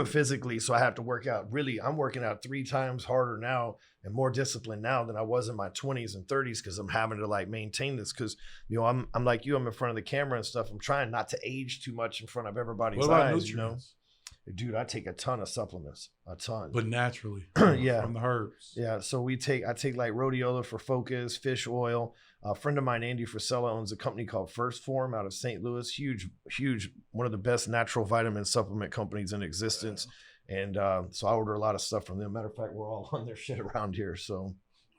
Physically. So I have to work out. Really, I'm working out 3 times harder now and more disciplined now than I was in my 20s and 30s, because I'm having to like maintain this, because, you know, I'm like you, I'm in front of the camera and stuff. I'm trying not to age too much in front of everybody's eyes, you know? Dude, I take a ton of supplements, a ton. But naturally, yeah, from the herbs. Yeah, so I take like rhodiola for focus, fish oil. A friend of mine, Andy Frisella, owns a company called First Form out of St. Louis. Huge, one of the best natural vitamin supplement companies in existence. And so I order a lot of stuff from them. Matter of fact, we're all on their shit around here. So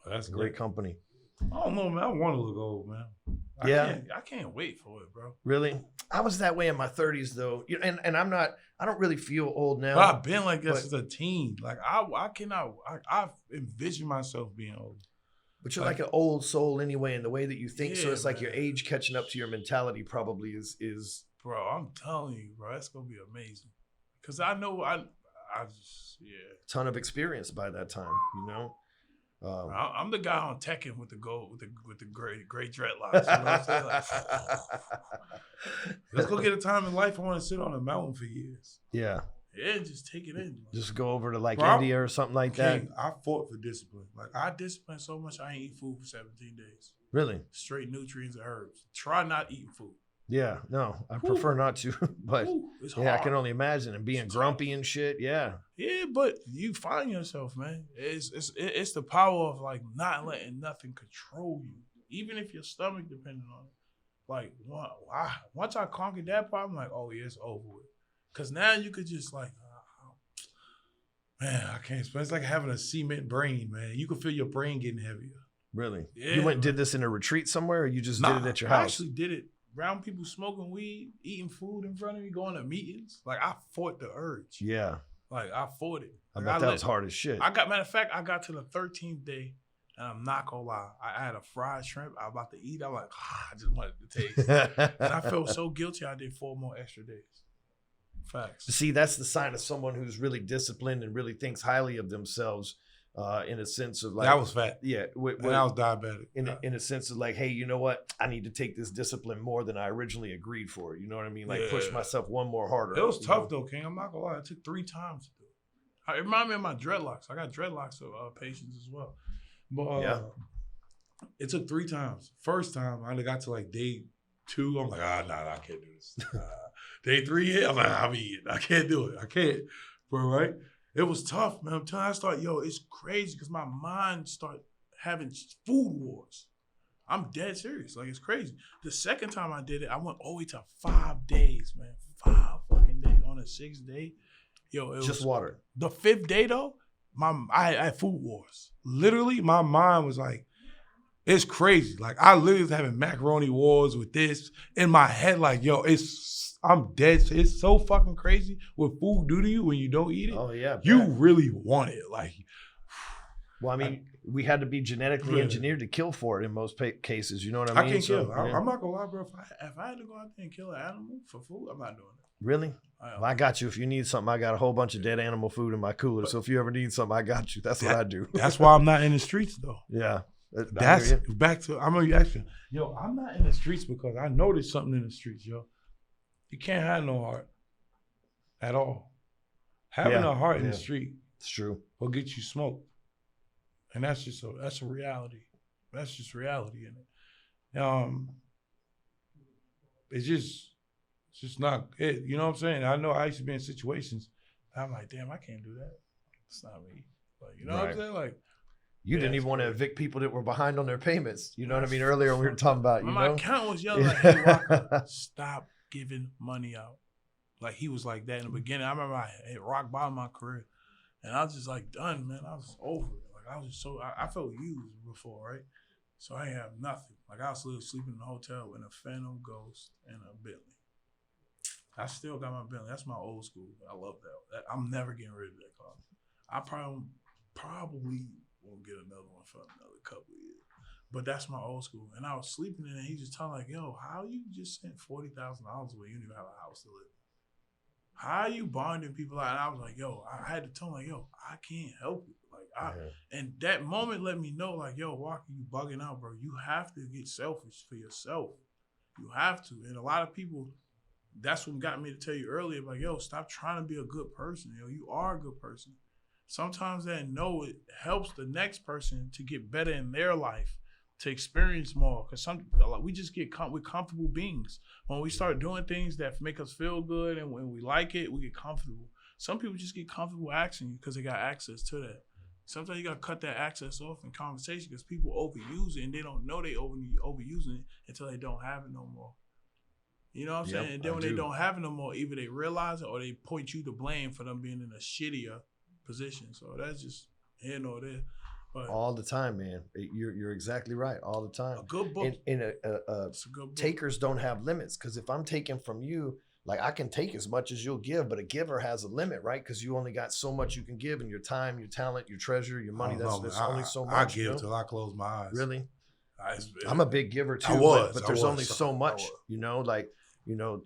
that's a great company. I don't know, man. I want to look old, man. I can't wait for it, bro. Really? I was that way in my 30s, though. And I don't really feel old now. But I've been like this as a teen. Like I envision myself being old. But you're like an old soul anyway in the way that you think. Yeah, so it's like your age catching up to your mentality probably is. Bro, I'm telling you, bro, that's going to be amazing. Because I know I just. Ton of experience by that time, you know? I'm the guy on Tekken with the gold, with the gray dreadlocks. You know what I'm saying? Like, let's go get a time in life I want to sit on a mountain for years. Yeah. Yeah, just take it in. Just go over to like India or something like that. I fought for discipline. Like I discipline so much I ain't eat food for 17 days. Really? Straight nutrients and herbs. Try not eating food. Yeah, no, I prefer not to, but I can only imagine, and being grumpy and shit. Yeah. Yeah, but you find yourself, man. It's the power of like not letting nothing control you, even if your stomach depending on it. Like once I conquered that part, I'm like, oh yeah, it's over with. Cause now you could just like, man, I can't explain. It's like having a cement brain, man. You can feel your brain getting heavier. Really? Yeah, you went and did this in a retreat somewhere, or you just did it at your house? I actually did it around people smoking weed, eating food in front of me, going to meetings. Like I fought the urge. Yeah. Like I fought it. I bet that was hard as shit. Matter of fact, I got to the 13th day, and I'm not gonna lie. I had a fried shrimp. I was about to eat. I'm like, I just wanted to taste it. And I felt so guilty. I did 4 more extra days. Facts. See, that's the sign of someone who's really disciplined and really thinks highly of themselves. In a sense of like, I was fat. Yeah, and I was diabetic. In a sense of like, hey, you know what? I need to take this discipline more than I originally agreed for. You know what I mean? Like push myself one more harder. It was tough though, King. I'm not gonna lie. It took 3 times to do it. It reminded me of my dreadlocks. I got dreadlocks of patience as well. But it took 3 times. First time, I got to like day 2. I'm like, nah, I can't do this. Day 3 hit, I'm like, I'm eating. I can't do it. I can't, bro. Right? It was tough, man. Until I started, it's crazy because my mind started having food wars. I'm dead serious. Like, it's crazy. The second time I did it, I went all the way to 5 days, man. 5 fucking days. On the 6th day, it just was water. The 5th day, though, I had food wars. Literally, my mind was like, it's crazy. Like, I literally was having macaroni wars with this in my head. Like, I'm dead. It's so fucking crazy what food do to you when you don't eat it. Oh, yeah. You really want it. Like, well, I mean, we had to be genetically engineered to kill for it in most cases. You know what I mean? I can't kill. I'm not gonna lie, bro. If I had to go out there and kill an animal for food, I'm not doing it. Really? Well, I got you. If you need something, I got a whole bunch of dead animal food in my cooler. So if you ever need something, I got you. That's what I do. That's why I'm not in the streets, though. Yeah. That's back to, I'm gonna ask you, I'm not in the streets because I know there's something in the streets, You can't have no heart at all. Having a heart in the street, it's true, will get you smoked, and that's a reality. That's just reality in it. It's just not it. You know what I'm saying? I know I used to be in situations. I'm like, damn, I can't do that. It's not me. Like, you know what I'm saying? Like, you didn't even want to evict people that were behind on their payments. You know what I mean? Earlier we were talking about, my accountant was yelling like, hey, Waka, stop giving money out. Like, he was like that in the beginning. I remember I hit rock bottom of my career, and I was just like done, man. I was over it. Like, I was just I felt used before, right? So I didn't have nothing. Like, I was literally sleeping in a hotel in a Phantom Ghost and a Bentley. I still got my Bentley. That's my old school. I love that. I'm never getting rid of that car. I probably won't get another one for another couple of years. But that's my old school. And I was sleeping in it, and he just telling like, yo, how you just sent $40,000 away? You don't even have a house to live in. How you bonding people out? And I was like, yo, I had to tell him like, yo, I can't help it. Like, and that moment let me know like, yo, Waka, you bugging out, bro. You have to get selfish for yourself. You have to. And a lot of people, that's what got me to tell you earlier, like, yo, stop trying to be a good person. You are a good person. Sometimes that it helps the next person to get better in their life, to experience more. Because we just we're comfortable beings. When we start doing things that make us feel good and when we like it, we get comfortable. Some people just get comfortable asking you because they got access to that. Sometimes you got to cut that access off in conversation because people overuse it and they don't know they overusing it until they don't have it no more. You know what I'm saying? And then when they don't have it no more, either they realize it or they point you to blame for them being in a shittier position. So that's just here nor there. But all the time, man. You're exactly right. All the time. A good book. It's a good book. Takers don't have limits because if I'm taking from you, like I can take as much as you'll give, but a giver has a limit, right? Because you only got so much you can give in your time, your talent, your treasure, your money. There's only so much. I give till I close my eyes. Really? I'm a big giver too, but there's only so much,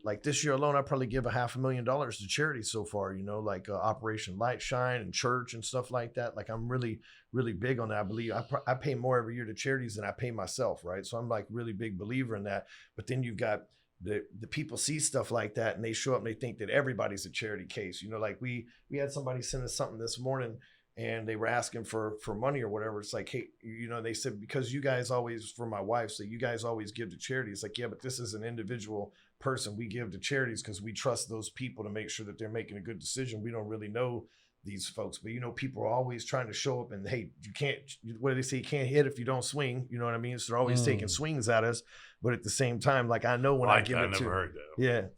like this year alone, I probably give $500,000 to charity so far, like Operation Light Shine and church and stuff like that. Like I'm really, really big on that. I believe I pay more every year to charities than I pay myself, right? So I'm like really big believer in that. But then you've got the people see stuff like that and they show up and they think that everybody's a charity case. Like we had somebody send us something this morning and they were asking for money or whatever. It's like, hey, they said, because you guys always, for my wife, so you guys always give to charity. It's like, yeah, but this is an individual person. We give to charities because we trust those people to make sure that they're making a good decision. We don't really know these folks, but people are always trying to show up and, hey, you can't, what do they say? You can't hit if you don't swing. You know what I mean? So they're always taking swings at us. But at the same time, like I know when I give it to, heard that.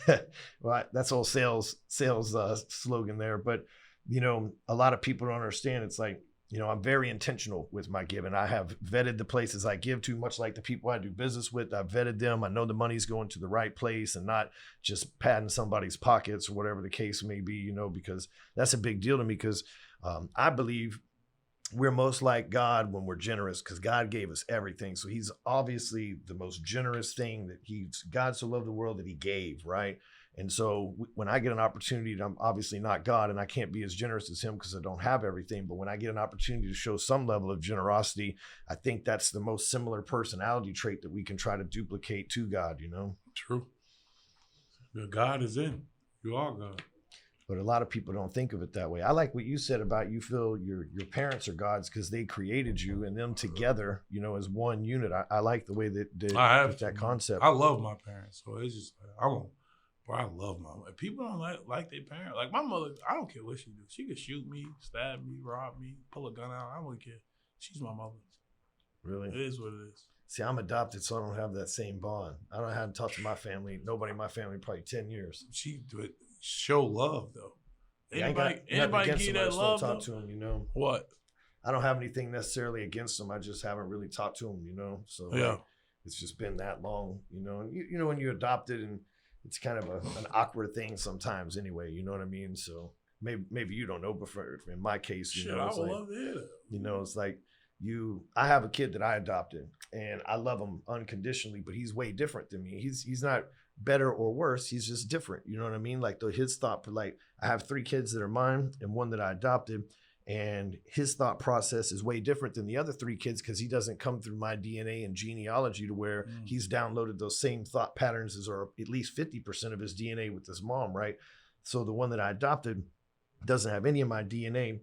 Yeah, well, that's all sales slogan there. But a lot of people don't understand. It's like I'm very intentional with my giving. I have vetted the places I give to, much like the people I do business with. I've vetted them. I know the money's going to the right place and not just patting somebody's pockets or whatever the case may be, because that's a big deal to me, because I believe we're most like God when we're generous, because God gave us everything. So he's obviously the most generous thing, that God so loved the world that he gave, right? And so when I get an opportunity, I'm obviously not God and I can't be as generous as him because I don't have everything. But when I get an opportunity to show some level of generosity, I think that's the most similar personality trait that we can try to duplicate to God, True. God is in. You are God. But a lot of people don't think of it that way. I like what you said about you feel your parents are gods because they created you, and them together, as one unit. I like the way that that concept. I love my parents, so it's just I love my mom. If people don't like their parents, like my mother, I don't care what she do. She could shoot me, stab me, rob me, pull a gun out. I don't care. She's my mother. Really? It is what it is. See, I'm adopted, so I don't have that same bond. I don't have to talk to my family. Nobody in my family in probably 10 years. She would show love though. Anybody give that love? Talk to them, What? I don't have anything necessarily against them. I just haven't really talked to them, So yeah, it's just been that long, And when you're adopted, and it's kind of an awkward thing sometimes, anyway. You know what I mean? So maybe you don't know, but in my case, I would love to hear that. It's like I have a kid that I adopted, and I love him unconditionally, but he's way different than me. He's not better or worse. He's just different. You know what I mean? Like his thought, like I have 3 kids that are mine and 1 that I adopted, and his thought process is way different than the other 3 kids because he doesn't come through my DNA and genealogy to where he's downloaded those same thought patterns or at least 50% of his DNA with his mom, right? So the one that I adopted doesn't have any of my DNA,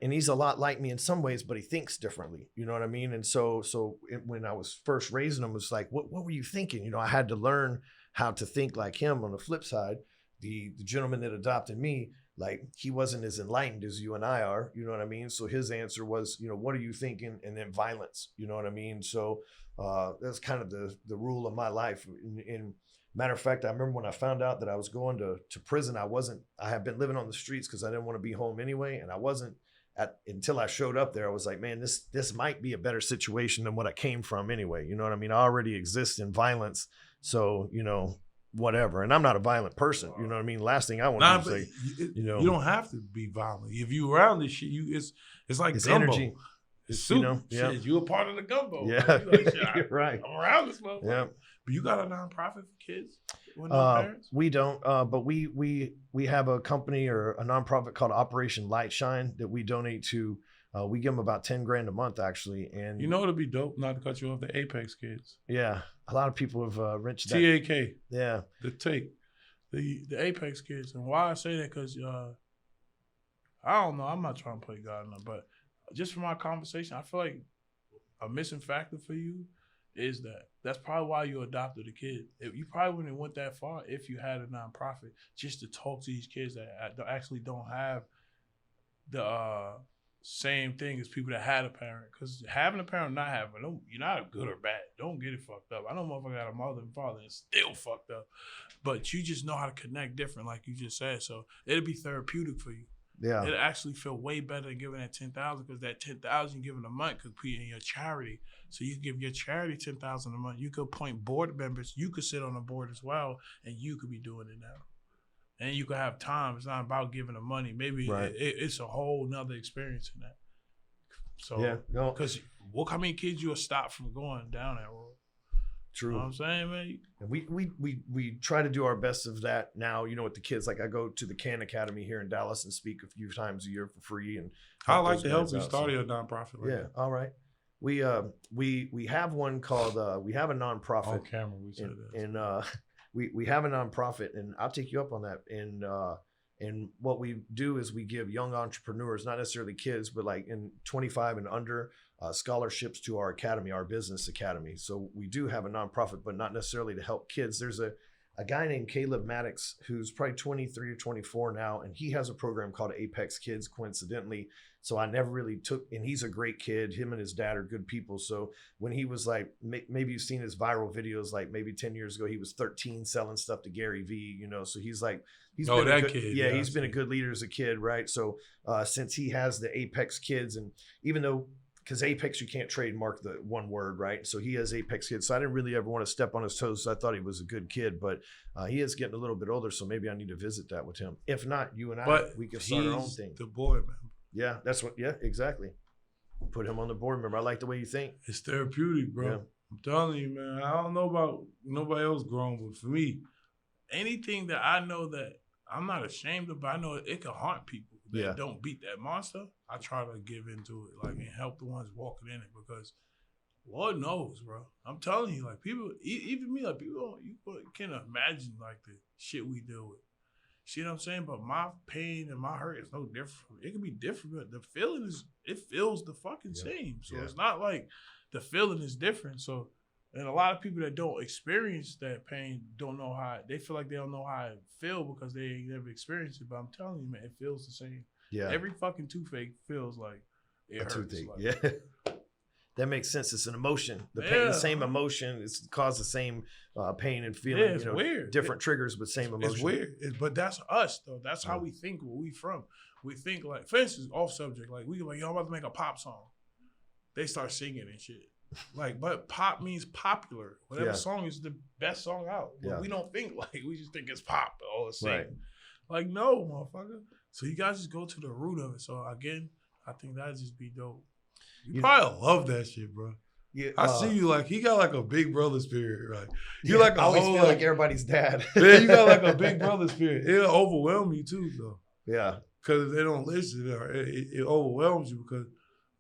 and he's a lot like me in some ways, but he thinks differently. You know what I mean? And so when I was first raising him, it was like, what were you thinking? I had to learn how to think like him. On the flip side, the gentleman that adopted me, like he wasn't as enlightened as you and I are, you know what I mean? So his answer was, what are you thinking? And then violence, you know what I mean? So that's kind of the rule of my life. And matter of fact, I remember when I found out that I was going to prison, I had been living on the streets because I didn't want to be home anyway. And I wasn't until I showed up there, I was like, man, this might be a better situation than what I came from anyway. You know what I mean? I already exist in violence. So, whatever. And I'm not a violent person. You know what I mean? Last thing I want to say, you don't have to be violent. If you around this shit, it's like it's gumbo. Energy. It's soup. Shit, you a part of the gumbo. Yeah. You're right. I'm around this motherfucker. Yeah. But you got a nonprofit for kids with no parents? We don't, but we have a company or a nonprofit called Operation Light Shine that we donate to. We give them about $10,000 a month, actually. And it'd be dope, not to cut you off, the Apex kids. Yeah, a lot of people have wrenched that. TAK. Yeah, the Apex kids. And why I say that, because I don't know. I'm not trying to play God, but just from our conversation, I feel like a missing factor for you is that's probably why you adopted a kid. You probably wouldn't have went that far if you had a nonprofit, just to talk to these kids that actually don't have the same thing as people that had a parent. Because having a parent, not having, you're not good or bad. Don't get it fucked up. I know motherfucker got a mother and father and still fucked up, but you just know how to connect different, like you just said. So it'll be therapeutic for you. Yeah, it'll actually feel way better than giving that $10,000, because that $10,000 you're giving a month could be in your charity. So you give your charity $10,000 a month. You could appoint board members. You could sit on the board as well, and you could be doing it now. And you could have time. It's not about giving the money. Maybe it's a whole nother experience in that. So yeah, no, because look how many kids you'll stop from going down that road. True. You know what I'm saying, man? And we try to do our best of that now, with the kids. Like I go to the Can Academy here in Dallas and speak a few times a year for free. And I like to help you start a nonprofit. Like that. All right. We have one called we have a nonprofit. On camera, we said that. And we have a nonprofit, and I'll take you up on that. And what we do is we give young entrepreneurs, not necessarily kids, but like in 25 and under, scholarships to our academy, our business academy. So we do have a nonprofit, but not necessarily to help kids. There's a guy named Caleb Maddox, who's probably 23 or 24 now, and he has a program called Apex Kids, coincidentally. So I never really took, and he's a great kid. Him and his dad are good people. So when he was like, maybe you've seen his viral videos, like maybe 10 years ago, he was 13 selling stuff to Gary Vee, you know. So he's like, he's been a good kid. Yeah, he's been a good leader as a kid, right? So since he has the Apex Kids, and even though, because Apex, you can't trademark the one word, right? So he has Apex Kids. So I didn't really ever want to step on his toes. So I thought he was a good kid, but he is getting a little bit older. So maybe I need to visit that with him. If not, you and I, we can start our own thing. The board member. Yeah, that's what. Yeah, exactly. Put him on the board member. I like the way you think. It's therapeutic, bro. Yeah. I'm telling you, man. I don't know about nobody else growing, but for me, anything that I know that I'm not ashamed of, but I know it can haunt people that don't beat that monster. I try to give into it, like, and help the ones walking in it, because Lord knows, bro. I'm telling you, like, people, even me, like, people you can't imagine like the shit we deal with. See what I'm saying? But my pain and my hurt is no different. It can be different, but the feeling it feels the fucking same. So it's not like the feeling is different. So, and a lot of people that don't experience that pain don't know how, they feel like they don't know how it feel because they ain't never experienced it. But I'm telling you, man, it feels the same. Yeah. Every fucking toothache feels like it hurts. Toothache. Like, that makes sense. It's an emotion. The pain, the same emotion. It's caused the same pain and feeling. It's weird. Different triggers, but same emotion. It's weird. But that's us, though. That's how we think. Where we from? We think like, for instance, off subject. Like we like, yo, I'm about to make a pop song. They start singing and shit. Like, but pop means popular. Whatever song is the best song out. But we don't think like, we just think it's pop all the same. Right. Like, no, motherfucker. So you guys just go to the root of it. So again, I think that'd just be dope. You probably love that shit, bro. Yeah, I see you like, he got like a big brother spirit, right? You like I always feel like everybody's dad. Yeah, you got like a big brother spirit. It'll overwhelm you too, though. Yeah. Because if they don't listen, it overwhelms you, because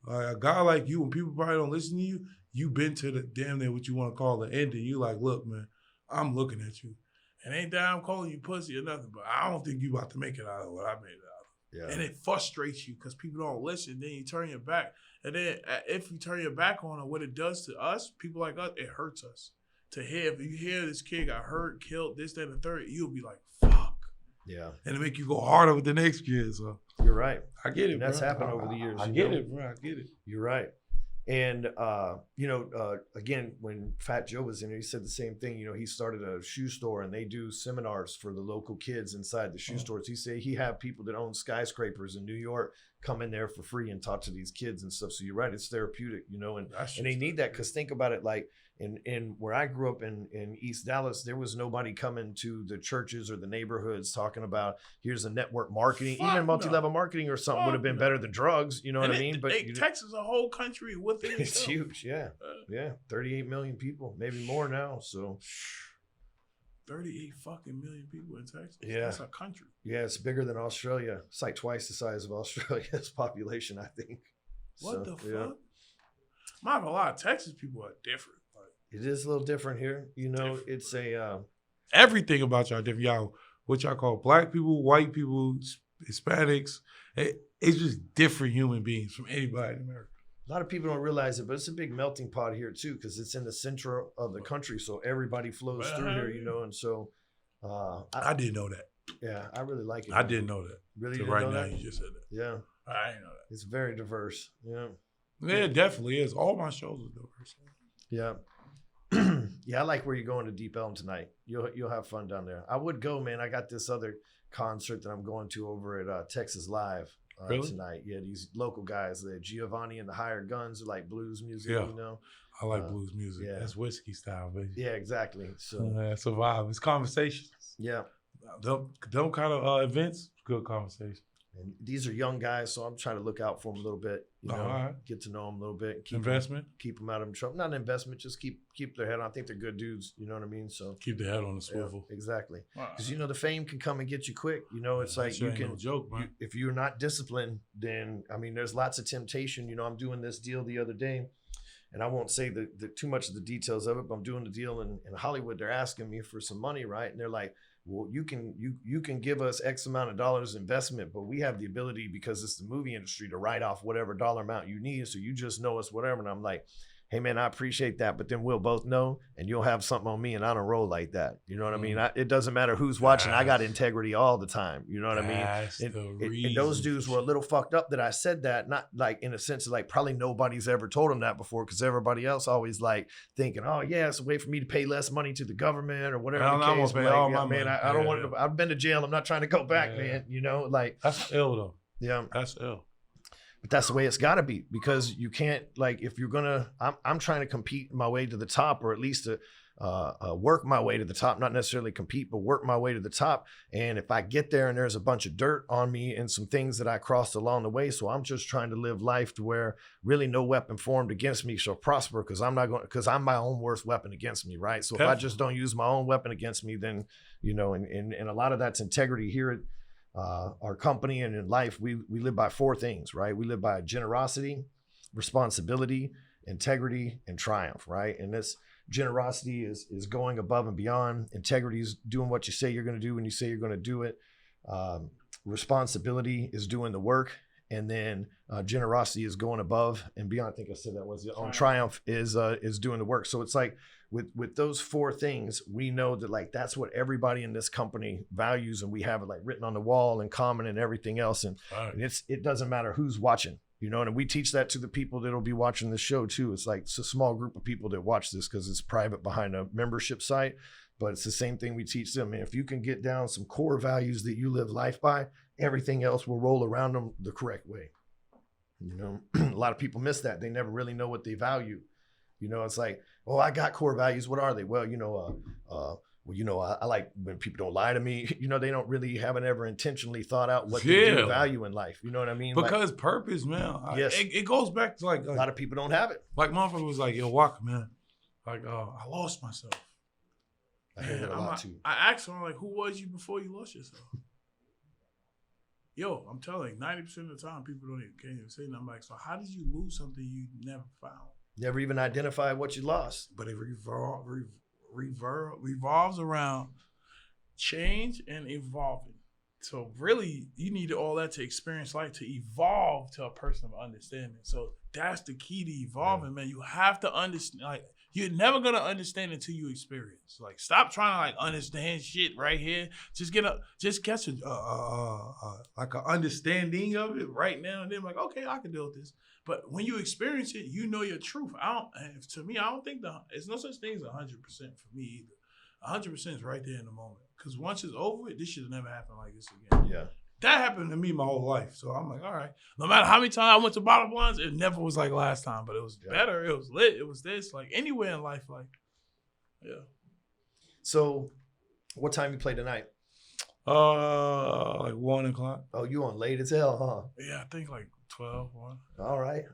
a guy like you, when people probably don't listen to you, you've been to the damn near what you want to call the ending. You like, look, man, I'm looking at you. And ain't that I'm calling you pussy or nothing, but I don't think you about to make it out of what I made it out of. Yeah. And it frustrates you because people don't listen. Then you turn your back. And then if you turn your back on it, what it does to us, people like us, it hurts us. To hear, if you hear this kid got hurt, killed, this, that, and the third, you'll be like, fuck. Yeah. And it make you go harder with the next kid. So you're right. I get it, and that's happened over the years. I get it, bro. I get it. You're right. And, again, when Fat Joe was in there, he said the same thing. You know, he started a shoe store and they do seminars for the local kids inside the shoe stores. He said he had people that own skyscrapers in New York come in there for free and talk to these kids and stuff. So you're right. It's therapeutic, you know, and they need that, because think about it, like in where I grew up in East Dallas, there was nobody coming to the churches or the neighborhoods talking about, here's a network marketing, even multi-level marketing or something would have been better than drugs. You know what I mean? But Texas, a whole country within itself. It's huge. Yeah. Yeah. 38 million people, maybe more now. So 38 fucking million people in Texas. Yeah. That's a country. Yeah, it's bigger than Australia. It's like twice the size of Australia's population, I think. What the fuck? A lot of Texas people are different. Like, it is a little different here. You know, it's a... everything about y'all different. Y'all, what y'all call black people, white people, Hispanics. It's just different human beings from anybody in America. A lot of people don't realize it, but it's a big melting pot here too, because it's in the center of the country, so everybody flows through here, you know. And so, I didn't know that. Yeah, I really like it. I didn't know that. Really, so right now you just said that. Yeah, I didn't know that. It's very diverse. Yeah, it definitely is. All my shows are diverse. Yeah, yeah. I like where you're going to Deep Elm tonight. You'll have fun down there. I would go, man. I got this other concert that I'm going to over at Texas Live. Really? Tonight. Yeah, these local guys, the Giovanni and the Hired Guns, are like blues music, you know. I like blues music. Yeah. That's whiskey style, baby. Yeah, exactly. So that's a vibe. It's conversations. Yeah. Them kind of events, good conversation. And these are young guys, so I'm trying to look out for them a little bit. You know, get to know them a little bit. Keep them out of trouble. Not an investment, just keep their head on. I think they're good dudes. You know what I mean? So keep their head on the swivel. Yeah, exactly. Because you know the fame can come and get you quick. You know, it's like you can. No joke, man. If you're not disciplined, then I mean, there's lots of temptation. You know, I'm doing this deal the other day, and I won't say the too much of the details of it, but I'm doing the deal in Hollywood. They're asking me for some money, right? And they're like, well, you can give us X amount of dollars investment, but we have the ability, because it's the movie industry, to write off whatever dollar amount you need. So you just know us, whatever. And I'm like, hey man, I appreciate that, but then we'll both know, and you'll have something on me, and I don't roll like that. You know what I mean? It doesn't matter who's watching. I got integrity all the time. You know what I mean? And those dudes were a little fucked up that I said that, not like in a sense of like probably nobody's ever told them that before, because everybody else always like thinking, oh yeah, it's a way for me to pay less money to the government or whatever the case. Like, I don't want to. I've been to jail. I'm not trying to go back, man. You know, like that's ill though. Yeah, that's ill. But that's the way it's got to be, because you can't, like, if you're gonna, I'm trying to compete my way to the top, or at least to work my way to the top, not necessarily compete, but work my way to the top. And if I get there and there's a bunch of dirt on me and some things that I crossed along the way, so I'm just trying to live life to where really no weapon formed against me shall prosper, because I'm my own worst weapon against me, right? So if I just don't use my own weapon against me, then, you know, and a lot of that's integrity here at our company and in life. We live by 4 things, right? We live by generosity, responsibility, integrity, and triumph, right? And this generosity is going above and beyond. Integrity is doing what you say you're going to do when you say you're going to do it. Responsibility is doing the work, and then generosity is going above and beyond. I think I said that was on triumph is doing the work. So it's like with those 4 things, we know that like that's what everybody in this company values, and we have it like written on the wall in common and everything else. And it doesn't matter who's watching, you know, and we teach that to the people that'll be watching this show too. It's like, it's a small group of people that watch this because it's private behind a membership site, but it's the same thing we teach them. And if you can get down some core values that you live life by, everything else will roll around them the correct way. You know, a lot of people miss that. They never really know what they value. You know, it's like, oh, I got core values. What are they? Well, you know, I like when people don't lie to me. You know, they haven't ever intentionally thought out what they do value in life. You know what I mean? Because like, purpose, man. Yes. It goes back to like a lot of people don't have it. Like motherfucker was like, yo, Waka, man. Like, I lost myself. I hear that a lot too. I asked him, like, who was you before you lost yourself? Yo, I'm telling you, 90% of the time, people can't even say nothing. Like, so how did you lose something you never found? Never even identify what you lost. But it revolves around change and evolving. So really, you need all that to experience life, to evolve to a person of understanding. So that's the key to evolving, man. You have to understand. Like, you're never gonna understand until you experience. Like, stop trying to like understand shit right here. Just catch like an understanding of it right now, and then like, okay, I can deal with this. But when you experience it, you know your truth. To me, I don't think there's no such thing as 100% for me either. 100% is right there in the moment. Because once it's over, this should never happen like this again. Yeah. That happened to me my whole life. So I'm like, all right. No matter how many times I went to bottle blunts, it never was like last time. But it was better. It was lit. It was this. Like anywhere in life, like, yeah. So what time you play tonight? Like 1 o'clock. Oh, you on late as hell, huh? Yeah, I think like 12, 1. All right.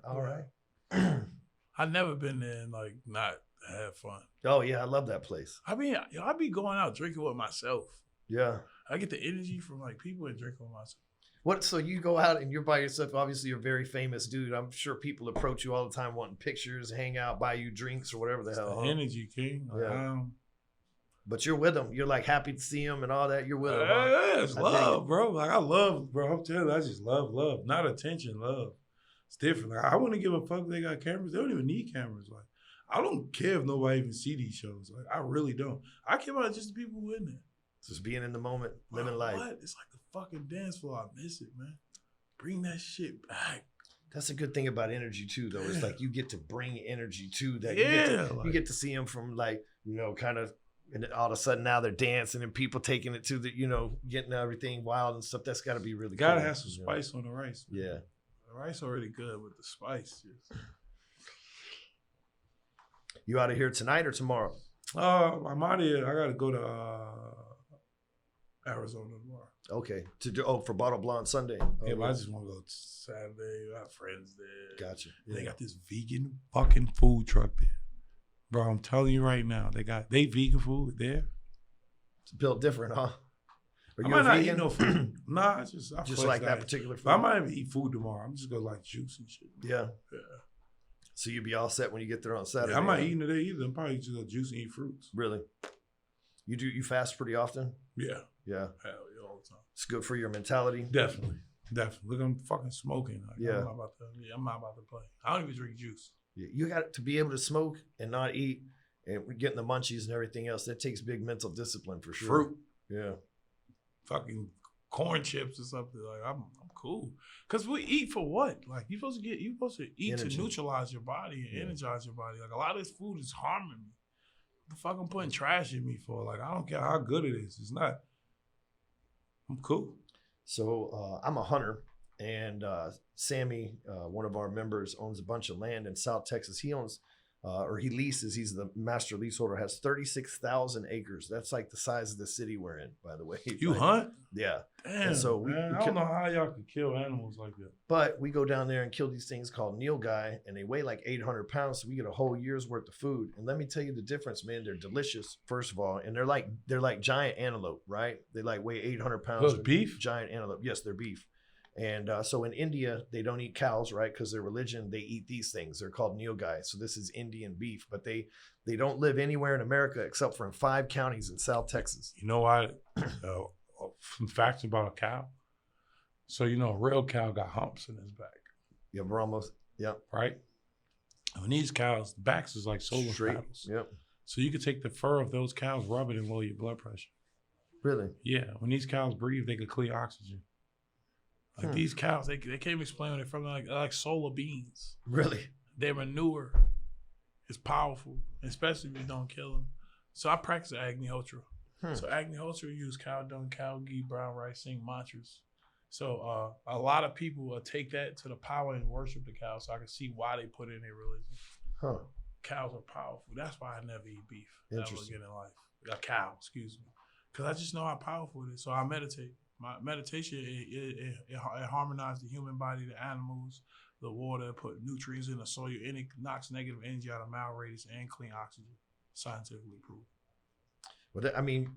I've never been there and like not have fun. Oh yeah, I love that place. I mean, I be going out drinking with myself. Yeah. I get the energy from like people and drinking with myself. What? So you go out and you're by yourself. Obviously, you're a very famous dude. I'm sure people approach you all the time wanting pictures, hang out, buy you drinks or whatever the hell. The energy, King. Yeah. But you're with them. You're like happy to see them and all that. You're with them. Yeah, it's love, bro. Like I love, bro. I'm telling you, I just love. Not attention, love. It's different. Like I wouldn't give a fuck if they got cameras. They don't even need cameras. Like I don't care if nobody even see these shows. Like I really don't. I care about just the people who in there. Just being in the moment, living life. What? It's like the fucking dance floor. I miss it, man. Bring that shit back. That's a good thing about energy too, though. It's like you get to bring energy to that. Yeah, you get to see them from like, you know, kind of, and all of a sudden now they're dancing and people taking it to the, you know, getting everything wild and stuff. That's got to be really cool. Gotta have some spice on the rice. Man. Yeah. The rice already good with the spice. You out of here tonight or tomorrow? I'm out of here. I got to go to Arizona tomorrow. Okay. For Bottle Blonde Sunday. Yeah, but I just want to go Saturday. I have friends there. Gotcha. Yeah. They got this vegan fucking food truck there. Bro, I'm telling you right now, they vegan food there. It's built different, huh? Are you not eat no food. Nah, it's just like that particular food. But I might even eat food tomorrow. I'm just gonna like juice and shit. Yeah. So you'll be all set when you get there on Saturday. Yeah, I'm not eating today either. I'm probably just gonna juice and eat fruits. Really? You fast pretty often? Yeah. Yeah. Hell yeah, all the time. It's good for your mentality. Definitely. Look, I'm fucking smoking. Like, yeah. I'm not about to play. I don't even drink juice. You got to be able to smoke and not eat and getting the munchies and everything else. That takes big mental discipline for sure. Fruit. Yeah. Fucking corn chips or something. Like I'm cool. Cause we eat for what? Like you supposed to eat energy. To neutralize your body and energize your body. Like a lot of this food is harming me. What the fuck I'm putting trash in me for? Like I don't care how good it is. It's not. I'm cool. So I'm a hunter. And Sammy, one of our members, owns a bunch of land in South Texas. He owns, or he leases, he's the master leaseholder, has 36,000 acres. That's like the size of the city we're in, by the way. You hunt? Yeah. Damn, and so man, I don't know how y'all can kill animals like that. But we go down there and kill these things called nilgai, and they weigh like 800 pounds, so we get a whole year's worth of food. And let me tell you the difference, man. They're delicious, first of all, and they're like giant antelope, right? They like weigh 800 pounds. Those beef? Giant antelope. Yes, they're beef. And so in India, they don't eat cows, right? Because their religion, they eat these things. They're called nilgai. So this is Indian beef, but they don't live anywhere in America except for in 5 counties in South Texas. You know why? Some facts about a cow. So you know, a real cow got humps in his back. Yeah, we're almost. Yeah. Right. And when these cows, the backs is like solar panels. Yep. So you could take the fur of those cows, rub it, and lower your blood pressure. Really? Yeah. When these cows breathe, they could clear oxygen. Like these cows, they can't even explain where they're from. Like solar beans. Really? Their manure is powerful, especially if you don't kill them. So I practice agriculture. So agriculture use cow dung, cow ghee, brown rice, sing mantras. So a lot of people take that to the power and worship the cow. So I can see why they put it in their religion. Huh. Cows are powerful. That's why I never eat beef ever again in life. A cow, excuse me. Because I just know how powerful it is. So I meditate. My meditation, it harmonizes the human body, the animals, the water, put nutrients in the soil, and it knocks negative energy out of mouth radius and clean oxygen. Scientifically proven. Well, I mean,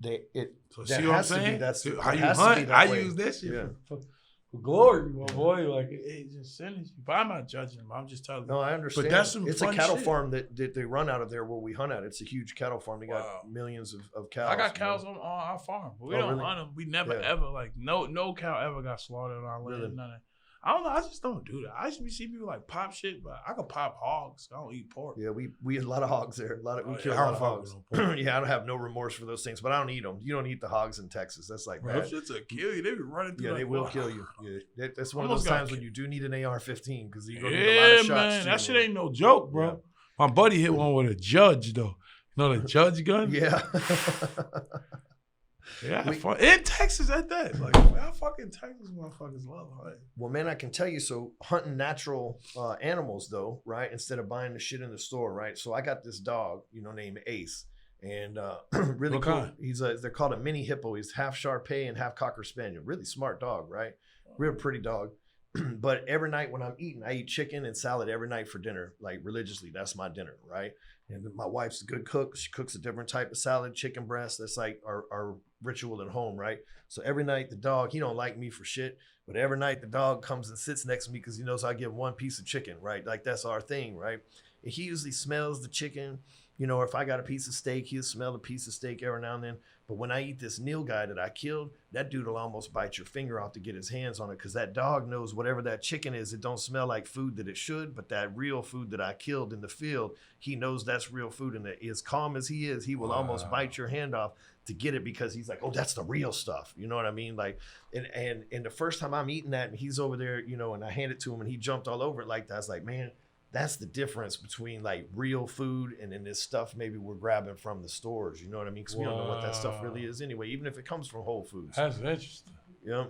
so that has to be that's how you hunt. I use that shit for glory, my boy. Like it just synergy. But I'm not judging them. I'm just telling you. No, I understand. But that's some it's fun a cattle shit. Farm that they run out of there where we hunt at. It's a huge cattle farm. They got millions of cows. I got cows on our farm, but we don't hunt them. We never ever no cow ever got slaughtered on our land. Really? None of that. I don't know. I just don't do that. I used to see people like pop shit, but I could pop hogs. I don't eat pork. Yeah, we had a lot of hogs there. We killed a lot of hogs. Yeah, I don't have no remorse for those things, but I don't eat them. You don't eat the hogs in Texas. That's like bad. Those shits will kill you. They be running through. Yeah, they will kill you. Yeah, that's one of those times when you do need an AR-15 because you're gonna need a lot of shots. Man, that shit ain't no joke, bro. Yeah. My buddy hit one with a judge though. You know the judge gun? Yeah. Yeah, in Texas at that. Like, how fucking Texas motherfuckers love hunting. Well, man, I can tell you, so hunting natural animals, though, right, instead of buying the shit in the store, right? So I got this dog, named Ace, and really what cool. Kind? They're called a mini hippo. He's half Shar-Pei and half Cocker Spaniel. Really smart dog, right? Real pretty dog. But every night when I'm eating, I eat chicken and salad every night for dinner, like religiously. That's my dinner, right? And my wife's a good cook. She cooks a different type of salad, chicken breast. That's like our ritual at home, right? So every night the dog, he don't like me for shit, but every night the dog comes and sits next to me because he knows I give one piece of chicken, right? Like that's our thing, right? And he usually smells the chicken. Or if I got a piece of steak, he'll smell a piece of steak every now and then. But when I eat this nilgai that I killed, that dude will almost bite your finger off to get his hands on it because that dog knows whatever that chicken is, it don't smell like food that it should, but that real food that I killed in the field, he knows that's real food. And as calm as he is, he will almost bite your hand off to get it because he's like, oh, that's the real stuff. You know what I mean? Like, and the first time I'm eating that and he's over there, and I hand it to him and he jumped all over it like that. I was like, man, that's the difference between like real food and then this stuff maybe we're grabbing from the stores. You know what I mean? Because we don't know what that stuff really is anyway, even if it comes from Whole Foods. That's interesting. Yeah.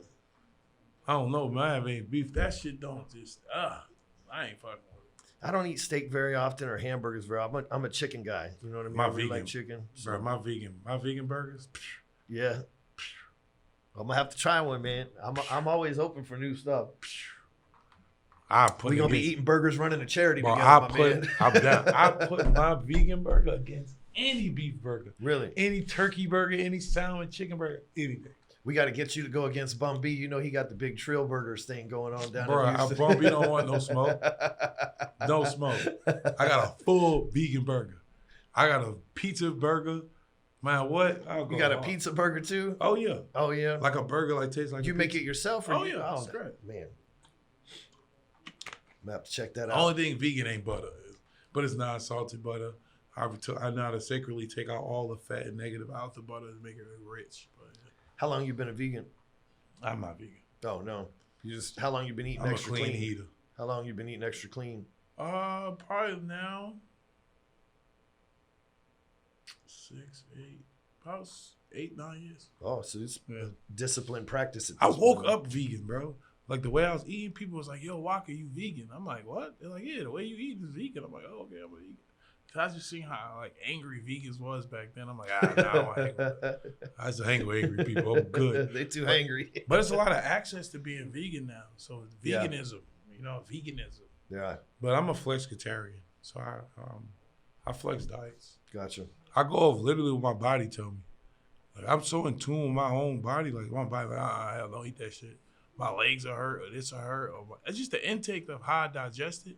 I don't know, man. I mean, beef, that shit don't just, I ain't fucking with it. I don't eat steak very often or hamburgers very often. I'm a chicken guy. You know what I mean? I really like chicken. Bro, my vegan burgers. Yeah. I'm gonna have to try one, man. I'm always open for new stuff. We're gonna be eating burgers running a charity together, man. I put my vegan burger against any beef burger. Really? Any turkey burger, any salmon, chicken burger, anything. We got to get you to go against Bum B. He got the big Trill Burgers thing going on down there. Bro, Bum B don't want no smoke. No smoke. I got a full vegan burger. I got a pizza burger. Man, what? You got a pizza burger too? Oh, yeah. Oh, yeah. Like a burger tastes like you make it yourself? Or yeah. That's great. Man. I'm going to have to check that out. The only thing vegan ain't butter. but it's not salted butter. I know how to sacredly take out all the fat and negative out the butter to make it rich. But How long you been a vegan? I'm not vegan. Oh no, how long you been eating I'm extra a clean clean? eater. How long you been eating extra clean? Probably now 8-9 years. Oh, so it's disciplined practice. I woke up vegan, bro. Like the way I was eating, people was like, "Yo, Waka, you vegan?" I'm like, "What?" They're like, "Yeah, the way you eat is vegan." I'm like, "Oh, okay, I'm a vegan." Cause I was just seeing how like angry vegans was back then. I'm like, I just hang with angry people. I'm good. They too angry. But it's a lot of access to being vegan now. So veganism, veganism. Yeah. But I'm a flexitarian, so I flex diets. Gotcha. I go off literally what my body tell me. Like I'm so in tune with my own body. Like my body, like, hell, don't eat that shit. My legs are hurt, or this are hurt, or it's just the intake of how I digest it.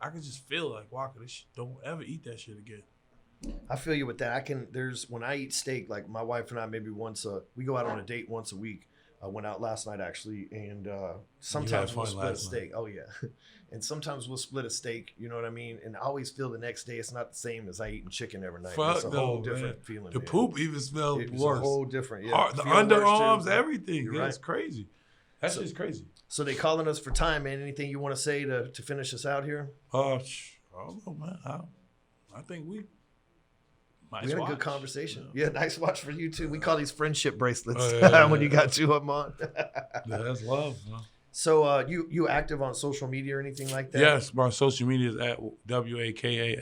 I can just feel like, Waka, this shit, don't ever eat that shit again. I feel you with that. When I eat steak, like my wife and I, maybe we go out on a date once a week. I went out last night actually, and sometimes we'll split a steak. Oh yeah, and sometimes we'll split a steak. You know what I mean? And I always feel the next day it's not the same as I eating chicken every night. It's a whole different feeling. The poop even smells worse. A whole different. Yeah, the underarms, everything. You're yeah, right. It's crazy. That's just crazy. So they calling us for time, man. Anything you want to say to finish us out here? I don't know, man. I think we had a good conversation. Yeah, nice watch for you too. We call these friendship bracelets when you got two of them on. That's love, man. So you active on social media or anything like that? Yes, my social media is at WAKAFLOCKA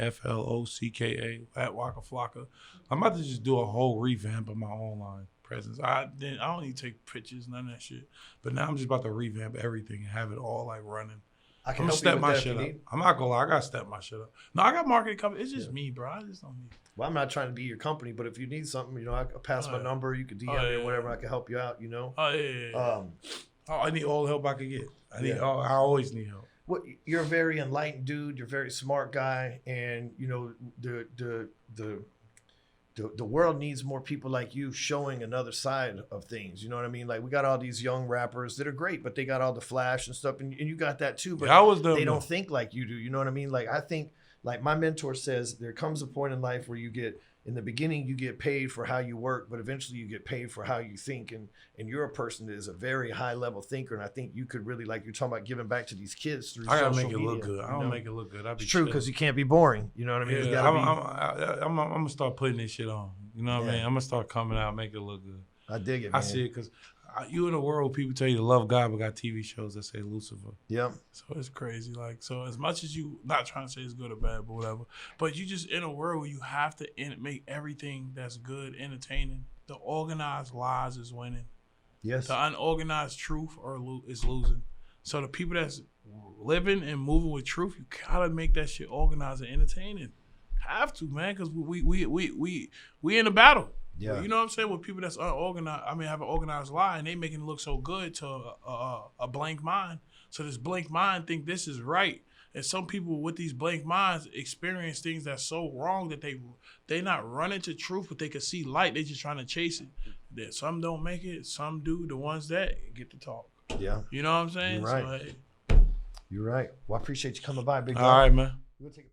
at Waka Flocka. I'm about to just do a whole revamp of my online presence. I don't even take pictures, none of that shit. But now I'm just about to revamp everything and have it all like running. I can I'm help step you with my that shit if you up. need. I'm not gonna lie, I gotta step my shit up. No, I got marketing company. It's just me, bro. I just don't need. Well, I'm not trying to be your company, but if you need something, I can pass my number. You can DM me or whatever. I can help you out. Oh yeah. I need all the help I can get. I always need help. Well, you're a very enlightened dude. You're a very smart guy, and the world needs more people like you showing another side of things. You know what I mean? Like we got all these young rappers that are great, but they got all the flash and stuff, and you got that too. But they don't think like you do. You know what I mean? Like I think, like my mentor says, there comes a point in life where in the beginning you get paid for how you work, but eventually you get paid for how you think. And you're a person that is a very high level thinker, and I think you could really, like you're talking about, giving back to these kids through social media. I gotta make it look good. I don't make it look good. It's true, because you can't be boring. You know what I mean? Yeah, I'm gonna start putting this shit on. You know what I mean? I'm gonna start coming out, make it look good. I dig it, man. I see it because you in a world where people tell you to love God, but got TV shows that say Lucifer. Yep. So it's crazy. Like, so as much as you, not trying to say it's good or bad, but whatever, but you just in a world where you have to make everything that's good entertaining. The organized lies is winning. Yes. The unorganized truth is losing. So the people that's living and moving with truth, you gotta make that shit organized and entertaining. Have to, man, because we in a battle. Yeah. You know what I'm saying? With people that's unorganized, have an organized lie, and they making it look so good to a blank mind. So this blank mind think this is right. And some people with these blank minds experience things that's so wrong that they not running to truth, but they can see light. They just trying to chase it. That some don't make it, some do. The ones that get to talk. Yeah. You know what I'm saying? You're right. So, hey. You're right. Well, I appreciate you coming by, big dog. All right, man. We'll take a